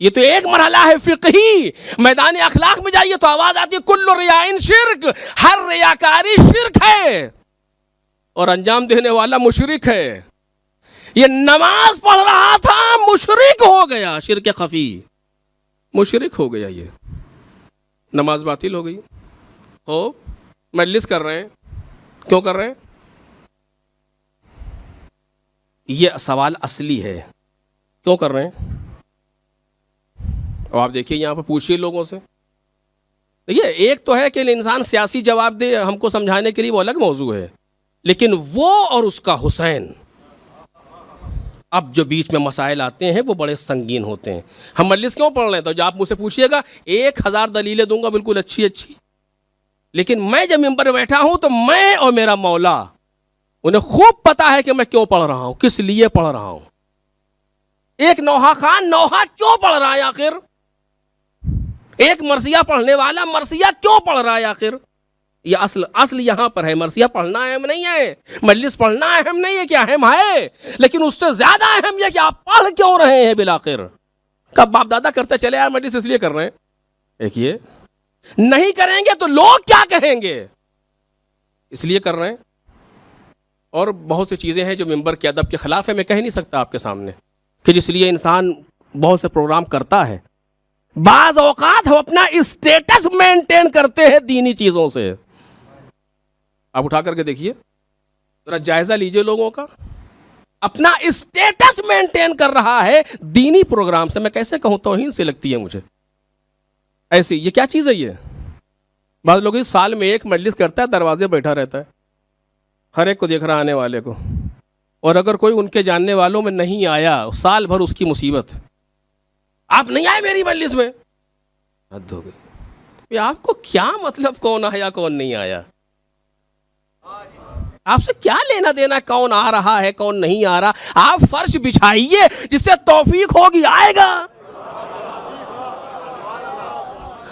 یہ تو ایک مرحلہ ہے فقہی۔ میدان اخلاق میں جائیے تو آواز آتی ہے کل ریاء شرک، ہر ریاکاری شرک ہے اور انجام دینے والا مشرک ہے۔ یہ نماز پڑھ رہا تھا، مشرک ہو گیا، شرک خفی، مشرک ہو گیا، یہ نماز باطل ہو گئی۔ خوب مجلس کر رہے ہیں، کیوں کر رہے ہیں؟ یہ سوال اصلی ہے، کیوں کر رہے ہیں؟ اور آپ دیکھیے یہاں پہ پوچھیے لوگوں سے۔ دیکھیے ایک تو ہے کہ انسان سیاسی جواب دے ہم کو سمجھانے کے لیے، وہ الگ موضوع ہے، لیکن وہ اور اس کا حسین، اب جو بیچ میں مسائل آتے ہیں وہ بڑے سنگین ہوتے ہیں۔ ہم مجلس کیوں پڑھ رہے ہیں؟ تو جو آپ مجھ سے پوچھیے گا 1000 دلیلیں دوں گا بالکل اچھی اچھی، لیکن میں جب ممبر پہ بیٹھا ہوں تو میں اور میرا مولا انہیں خوب پتا ہے کہ میں کیوں پڑھ رہا ہوں، کس لیے پڑھ رہا ہوں۔ ایک نوحہ خان نوحہ کیوں پڑھ رہا ہے آخر؟ ایک مرثیہ پڑھنے والا مرثیہ کیوں پڑھ رہا ہے آخر؟ یہ اصل یہاں پر ہے۔ مرثیہ پڑھنا اہم نہیں ہے، مجلس پڑھنا اہم نہیں ہے کہ اہم ہے، لیکن اس سے زیادہ اہم یہ کہ آپ پڑھ کیوں رہے ہیں بالآخر۔ کب باپ دادا کرتے چلے یار مجلس اس لیے کر رہے ہیں، ایک یہ نہیں کریں گے تو لوگ کیا کہیں گے، اس لیے کر رہے ہیں۔ اور بہت سی چیزیں ہیں جو ممبر کے ادب کے خلاف ہے، میں کہہ نہیں سکتا آپ کے سامنے، کہ جس لیے انسان بہت سے پروگرام کرتا ہے۔ بعض اوقات ہم اپنا اسٹیٹس مینٹین کرتے ہیں دینی چیزوں سے۔ آپ اٹھا کر کے دیکھیے، ذرا جائزہ لیجئے لوگوں کا، اپنا اسٹیٹس مینٹین کر رہا ہے دینی پروگرام سے۔ میں کیسے کہوں، توہین سے لگتی ہے مجھے ایسی۔ یہ کیا چیز ہے یہ؟ بعض لوگ اس سال میں ایک مجلس کرتا ہے، دروازے بیٹھا رہتا ہے، ہر ایک کو دیکھ رہا آنے والے کو، اور اگر کوئی ان کے جاننے والوں میں نہیں آیا سال بھر اس کی مصیبت۔ آپ نہیں آئے میری مجلس میں، حد ہو گئی۔ آپ کو کیا مطلب کون آیا کون نہیں آیا؟ آپ سے کیا لینا دینا کون آ رہا ہے کون نہیں آ رہا؟ آپ فرش بچھائیے، جس سے توفیق ہوگی آئے گا۔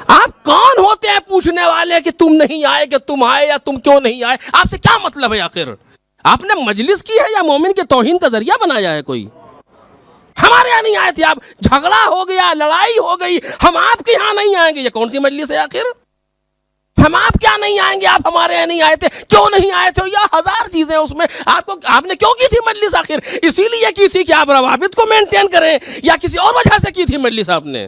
آپ کون ہوتے ہیں پوچھنے والے کہ تم نہیں آئے، کہ تم آئے یا تم کیوں نہیں آئے؟ آپ سے کیا مطلب ہے آخر؟ آپ نے مجلس کی ہے یا مومن کے توہین کا ذریعہ بنایا ہے کوئی؟ ہمارے یہاں نہیں آئے تھے آپ، جھگڑا ہو گیا، لڑائی ہو گئی، ہم آپ کے یہاں نہیں آئیں گے، یہ کون سی مجلس ہے آخر؟ ہم آپ کیا نہیں آئیں گے، آپ ہمارے یہاں نہیں آئے تھے، کیوں نہیں آئے تھے؟ یا ہزار چیزیں اس میں۔ آپ نے کیوں کی تھی مجلس آخر؟ اسی لیے کی تھی کہ آپ روابط کو مینٹین کریں، یا کسی اور وجہ سے کی تھی مجلس آپ نے؟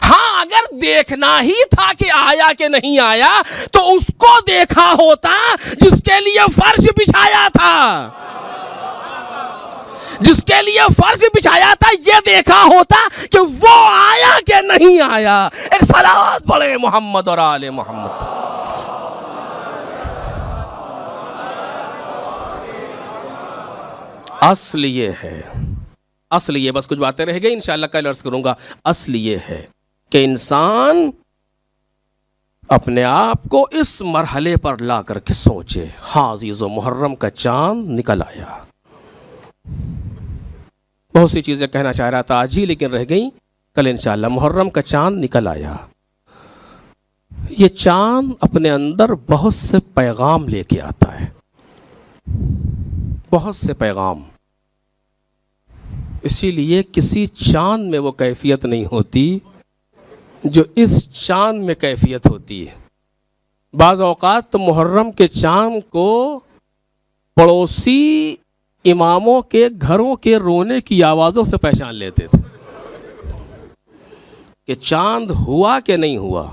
ہاں اگر دیکھنا ہی تھا کہ آیا کہ نہیں آیا تو اس کو دیکھا ہوتا جس کے لیے فرش بچھایا تھا، جس کے لیے فرش بچھایا تھا یہ دیکھا ہوتا کہ وہ آیا کہ نہیں آیا۔ ایک صلوات پڑھے محمد اور آل محمد۔ اصل یہ ہے، اصل یہ، بس کچھ باتیں رہ گئی انشاءاللہ کل عرض کروں گا۔ اصل یہ ہے کہ انسان اپنے آپ کو اس مرحلے پر لا کر کے سوچے، ہاں عزیزو محرم کا چاند نکل آیا۔ بہت سی چیزیں کہنا چاہ رہا تھا آج ہی لیکن رہ گئیں، کل انشاءاللہ۔ محرم کا چاند نکل آیا، یہ چاند اپنے اندر بہت سے پیغام لے کے آتا ہے، بہت سے پیغام۔ اسی لیے کسی چاند میں وہ کیفیت نہیں ہوتی جو اس چاند میں کیفیت ہوتی ہے۔ بعض اوقات تو محرم کے چاند کو پڑوسی اماموں کے گھروں کے رونے کی آوازوں سے پہچان لیتے تھے کہ چاند ہوا کہ نہیں ہوا۔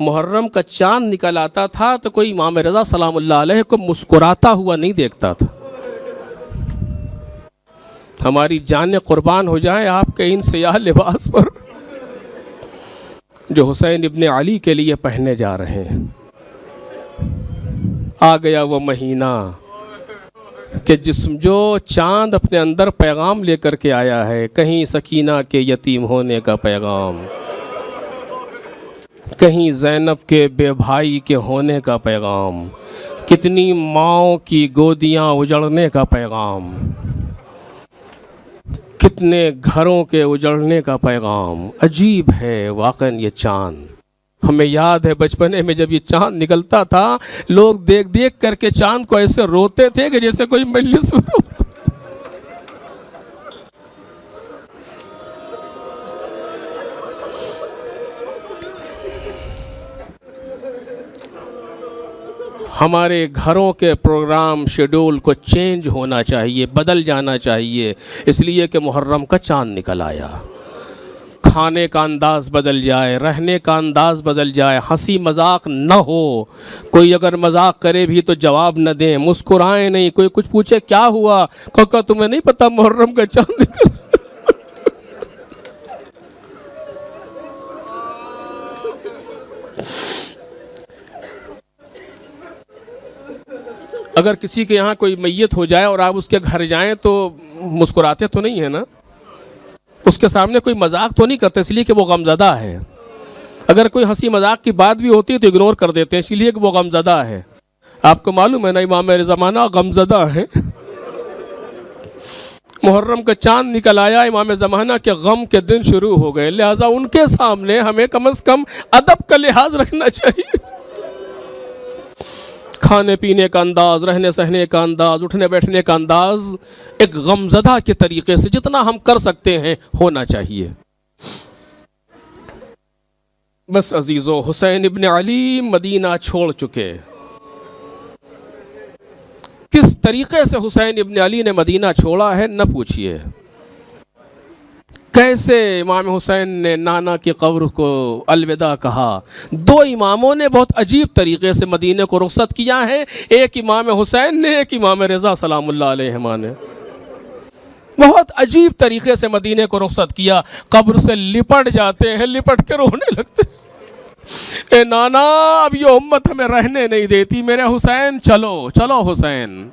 محرم کا چاند نکل آتا تھا تو کوئی امام رضا سلام اللہ علیہ کو مسکراتا ہوا نہیں دیکھتا تھا۔ ہماری جانیں قربان ہو جائیں آپ کے ان سیاہ لباس پر، جو حسین ابن علی کے لیے پہنے جا رہے ہیں۔ آ گیا وہ مہینہ کہ جو چاند اپنے اندر پیغام لے کر کے آیا ہے، کہیں سکینہ کے یتیم ہونے کا پیغام، کہیں زینب کے بے بھائی کے ہونے کا پیغام، کتنی ماؤں کی گودیاں اجڑنے کا پیغام، کتنے گھروں کے اجڑنے کا پیغام۔ عجیب ہے واقعاً یہ چاند۔ ہمیں یاد ہے بچپنے میں جب یہ چاند نکلتا تھا، لوگ دیکھ دیکھ کر کے چاند کو ایسے روتے تھے کہ جیسے کوئی مجلس میں رو۔ ہمارے گھروں کے پروگرام شیڈول کو چینج ہونا چاہیے، بدل جانا چاہیے، اس لیے کہ محرم کا چاند نکل آیا۔ کھانے کا انداز بدل جائے، رہنے کا انداز بدل جائے، ہنسی مذاق نہ ہو، کوئی اگر مذاق کرے بھی تو جواب نہ دیں، مسکرائیں نہیں، کوئی کچھ پوچھے کیا ہوا، کہا تمہیں نہیں پتا محرم کا چاند نکل۔ اگر کسی کے یہاں کوئی میت ہو جائے اور آپ اس کے گھر جائیں تو مسکراتے تو نہیں ہیں نا، اس کے سامنے کوئی مذاق تو نہیں کرتے اس لیے کہ وہ غمزدہ ہے۔ اگر کوئی ہنسی مذاق کی بات بھی ہوتی ہے تو اگنور کر دیتے ہیں اس لیے کہ وہ غمزدہ ہے۔ آپ کو معلوم ہے نا امام زمانہ غمزدہ ہے۔ محرم کا چاند نکل آیا، امام زمانہ کے غم کے دن شروع ہو گئے، لہٰذا ان کے سامنے ہمیں کم از کم ادب کا لحاظ رکھنا چاہیے۔ کھانے پینے کا انداز، رہنے سہنے کا انداز، اٹھنے بیٹھنے کا انداز ایک غمزدہ کے طریقے سے جتنا ہم کر سکتے ہیں ہونا چاہیے۔ بس عزیزو، حسین ابن علی مدینہ چھوڑ چکے۔ کس طریقے سے حسین ابن علی نے مدینہ چھوڑا ہے نہ پوچھئے۔ کیسے امام حسین نے نانا کی قبر کو الوداع کہا۔ دو اماموں نے بہت عجیب طریقے سے مدینہ کو رخصت کیا ہے، ایک امام حسین نے، ایک امام رضا سلام اللہ علیہما نے۔ بہت عجیب طریقے سے مدینہ کو رخصت کیا، قبر سے لپٹ جاتے ہیں، لپٹ کے رونے لگتے ہیں، اے نانا اب یہ امت ہمیں رہنے نہیں دیتی، میرے حسین چلو چلو حسین،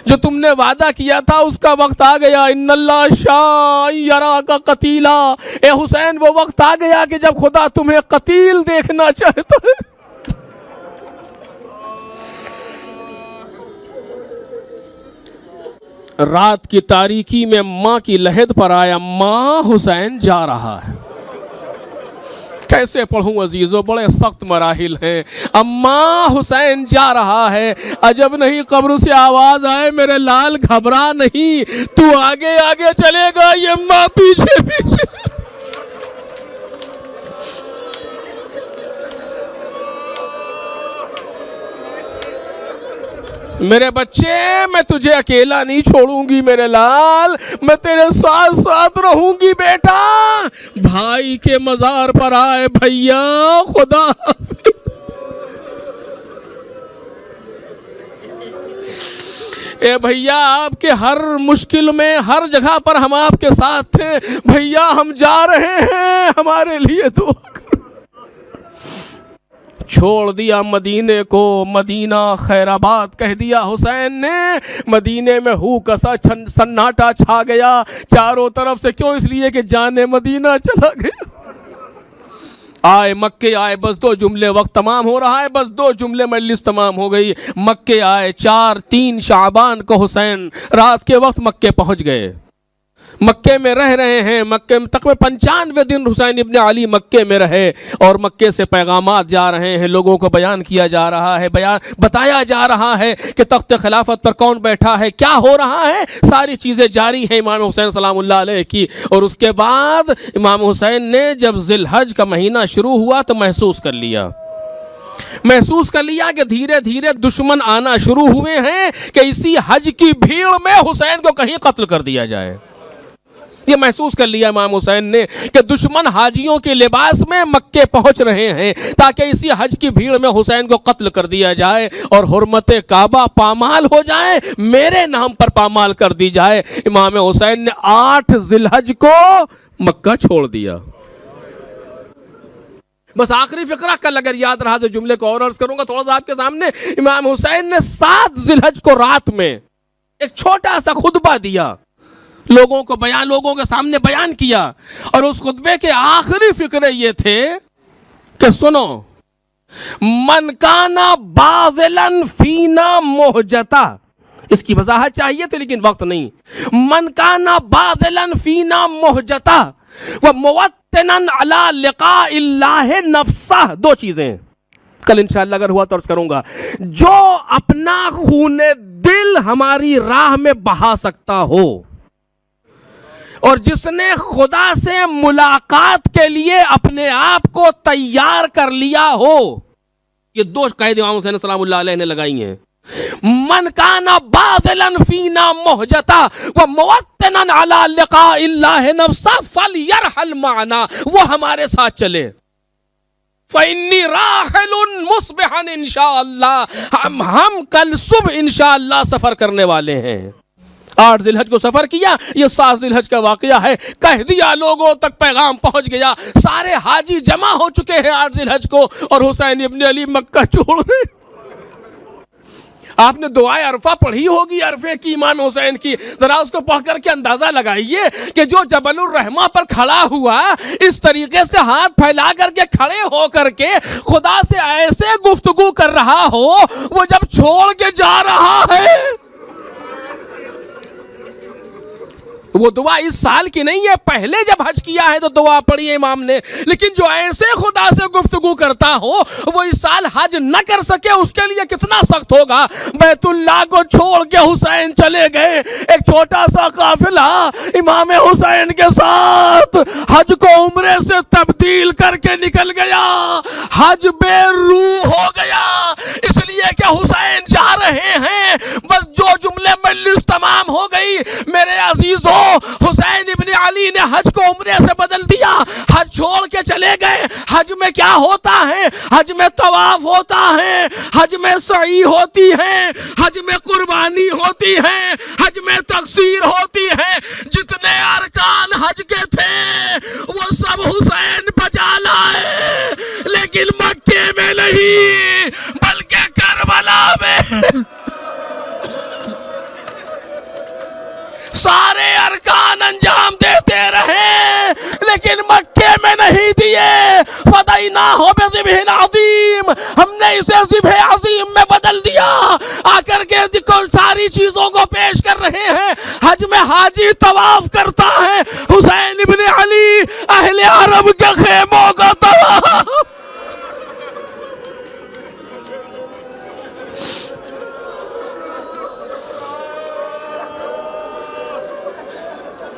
جو تم نے وعدہ کیا تھا اس کا وقت آ گیا، ان اللہ شاء یراک قتیلا، اے حسین وہ وقت آ گیا کہ جب خدا تمہیں قتیل دیکھنا چاہتا ہے۔ رات کی تاریکی میں ماں کی لحد پر آیا، ماں حسین جا رہا ہے۔ کیسے پڑھوں عزیزو، بڑے سخت مراحل ہیں۔ اماں حسین جا رہا ہے، عجب نہیں قبر سے آواز آئے، میرے لال گھبرا نہیں، تو آگے آگے چلے گا، یہ ماں پیچھے پیچھے۔ میرے بچے میں تجھے اکیلا نہیں چھوڑوں گی میرے لال، میں تیرے ساتھ ساتھ رہوں گی بیٹا۔ بھائی کے مزار پر آئے، بھیا خدا حافظ۔ اے بھیا آپ کے ہر مشکل میں، ہر جگہ پر ہم آپ کے ساتھ تھے، بھیا ہم جا رہے ہیں، ہمارے لیے دعا کرو۔ چھوڑ دیا مدینے کو، مدینہ خیر آباد کہہ دیا حسین نے۔ مدینے میں ہو کسا سناٹا چھا گیا چاروں طرف سے، کیوں؟ اس لیے کہ جانے مدینہ چلا گیا۔ آئے مکے آئے، بس 2 جملے، وقت تمام ہو رہا ہے، بس 2 جملے مجلس تمام ہو گئی۔ مکے آئے 4-3 شعبان کو حسین رات کے وقت مکے پہنچ گئے، مکے میں رہ رہے ہیں۔ مکے میں تقریباً 95 دن حسین ابن علی مکے میں رہے، اور مکے سے پیغامات جا رہے ہیں، لوگوں کو بیان کیا جا رہا ہے، بتایا جا رہا ہے کہ تخت خلافت پر کون بیٹھا ہے، کیا ہو رہا ہے، ساری چیزیں جاری ہیں امام حسین سلام اللہ علیہ کی۔ اور اس کے بعد امام حسین نے جب ذی الحج کا مہینہ شروع ہوا تو محسوس کر لیا کہ دھیرے دھیرے دشمن آنا شروع ہوئے ہیں، کہ اسی حج کی بھیڑ میں حسین کو کہیں قتل کر دیا جائے۔ یہ محسوس کر لیا امام حسین نے کہ دشمن حاجیوں کے لباس میں مکے پہنچ رہے ہیں، تاکہ اسی حج کی بھیڑ میں حسین کو قتل کر دیا جائے اور حرمت کعبہ پامال ہو جائے، میرے نام پر پامال کر دی جائے۔ امام حسین نے 8 ذی الحج کو مکہ چھوڑ دیا۔ بس آخری فقرہ کل اگر یاد رہا تو جملے کو اور عرض کروں گا تھوڑا سا آپ کے سامنے. امام حسین نے 7 ذی الحج کو رات میں ایک چھوٹا سا خطبہ دیا, لوگوں کے سامنے بیان کیا, اور اس خطبے کے آخری فقرے یہ تھے کہ سنو, من کانا باذلاً فینا محجتا, اس کی وضاحت چاہیے تھی لیکن وقت نہیں. من کانا باذلاً فینا محجتا وموطناً علی لقاء اللہ نفسہ, 2 چیزیں کل انشاءاللہ اگر ہوا تو عرض کروں گا. جو اپنا خون دل ہماری راہ میں بہا سکتا ہو اور جس نے خدا سے ملاقات کے لیے اپنے آپ کو تیار کر لیا ہو, یہ 2 قید امام حسین سلام اللہ علیہ نے لگائی ہیں. من کانا باذلاً فینا محجتا وموطناً علی لقاء اللہ نفسہ فلیرحل معنا, وہ ہمارے ساتھ چلے. فإنی راحل مصبحا انشاءاللہ, ہم کل صبح انشاءاللہ سفر کرنے والے ہیں. 8 ذی الحج کو سفر کیا, یہ 7 ذی الحج کا واقعہ ہے. کہہ دیا, لوگوں تک پیغام پہنچ گیا, سارے حاجی جمع ہو چکے ہیں 8 ذی الحج کو, اور حسین ابن علی مکہ چھوڑ رہے. آپ نے دعائے عرفہ پڑھی ہوگی, عرفے کی امام حسین کی, ذرا اس کو پڑھ کر کے اندازہ لگائیے کہ جو جبل الرحمہ پر کھڑا ہوا, اس طریقے سے ہاتھ پھیلا کر کے کھڑے ہو کر کے خدا سے ایسے گفتگو کر رہا ہو, وہ جب چھوڑ کے جا رہا ہے, وہ دعا اس سال کی نہیں ہے, پہلے جب حج کیا ہے تو دعا پڑھی ہے امام نے, لیکن جو ایسے خدا سے گفتگو کرتا ہو وہ اس سال حج نہ کر سکے, اس کے لیے کتنا سخت ہوگا. بیت اللہ کو چھوڑ کے حسین چلے گئے, ایک چھوٹا سا قافلہ امام حسین کے ساتھ حج کو عمرے سے تبدیل کر کے نکل گیا, حج بے روح ہو گیا, اس لیے کہ حسین جا رہے ہیں. بس جو جملے مجلس تمام ہو گئی. میرے عزیزوں, حسین ابن علی نے حج کو عمرے سے بدل دیا, حج چھوڑ کے چلے گئے. حج میں کیا ہوتا ہے؟ حج میں طواف ہوتا ہے, حج میں سعی ہوتی ہے, حج میں قربانی ہوتی ہے, حج میں تقصیر ہوتی ہے. جتنے ارکان حج کے تھے وہ سب حسین بجا لائے, لیکن مکے میں نہیں بلکہ کربلا میں سارے ارکان انجام دیتے رہے, لیکن مکے میں نہیں دیے. فدیناہ بذبح عظیم, ہم نے اسے ذبح عظیم میں بدل دیا. آ کر کے ساری چیزوں کو پیش کر رہے ہیں. حج میں حاجی طواف کرتا ہے, حسین ابن علی اہل عرب کے خیموں کا طواف.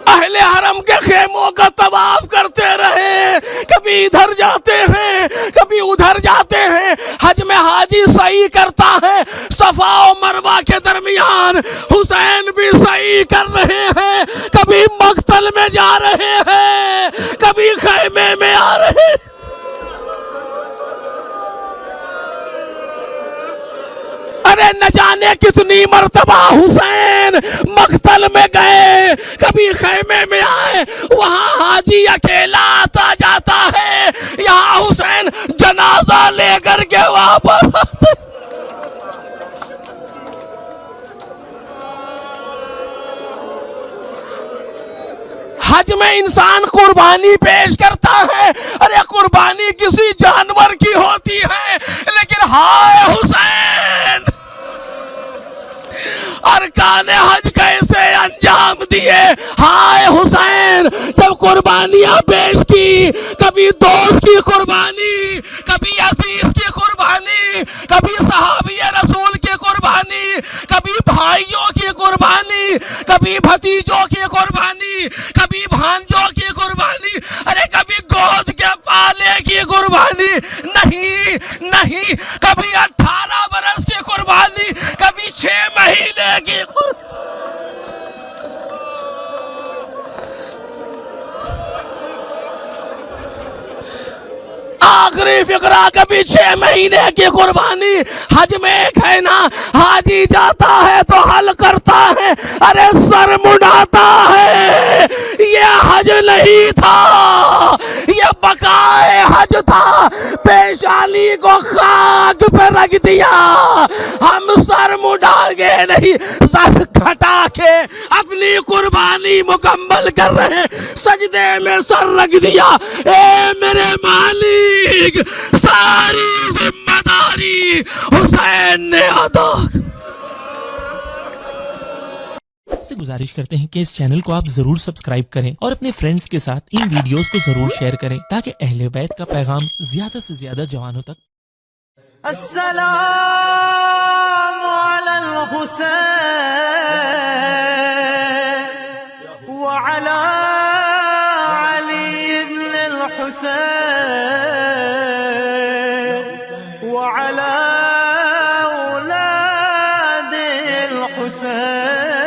اہل حرم کے خیموں کا طواف کرتے رہے, کبھی ادھر جاتے ہیں کبھی ادھر جاتے ہیں. حج میں حاجی سعی کرتا ہے, صفا و مروہ کے درمیان حسین بھی سعی کر رہے ہیں, کبھی مقتل میں جا رہے ہیں کبھی خیمے میں آ رہے ہیں. ارے نہ جانے کتنی مرتبہ حسین مقتل میں گئے, کبھی خیمے میں آئے, وہاں حاجی اکیلا آتا جاتا ہے, یہاں حسین جنازہ لے کر کے واپس آتے. حج میں انسان قربانی پیش کرتا ہے, ارے قربانی کسی جانور کی ہوتی ہے, لیکن ہائے حسین ارکان حج کیسے انجام دیے. ہائے حسین جب قربانیاں پیش کی, کبھی دوست کی قربانی, کبھی عزیز کی قربانی, کبھی صحابی رسول کی قربانی, کبھی بھائیوں کی قربانی, کبھی بھتیجوں کی قربانی, کبھی بھانجوں کی قربانی, ارے کبھی گود کے پالے کی قربانی, نہیں کبھی 18 برس کی قربانی, کبھی 6 مہینے کی قربانی. آخری فقرہ کبھی 6 مہینے کی قربانی. حج میں ایک ہے نا, حاجی جاتا ہے تو حل کرتا ہے, ارے سر مڈاتا ہے. یہ حج نہیں تھا, یہ بقائے حج تھا، پیشانی کو خاک پہ رکھ دیا. ہم سر مڈا گے نہیں، سر کھٹا کے اپنی قربانی مکمل کر رہے، سجدے میں سر رکھ دیا. اے میرے مالک، ساری ذمہ داری حسین نے ادا. سے گزارش کرتے ہیں کہ اس چینل کو آپ ضرور سبسکرائب کریں اور اپنے فرینڈز کے ساتھ ان ویڈیوز کو ضرور شیئر کریں تاکہ اہل بیت کا پیغام زیادہ سے زیادہ جوانوں تک. السلام علی الحسین وعلی علی ابن الحسین وعلی اولاد الحسین.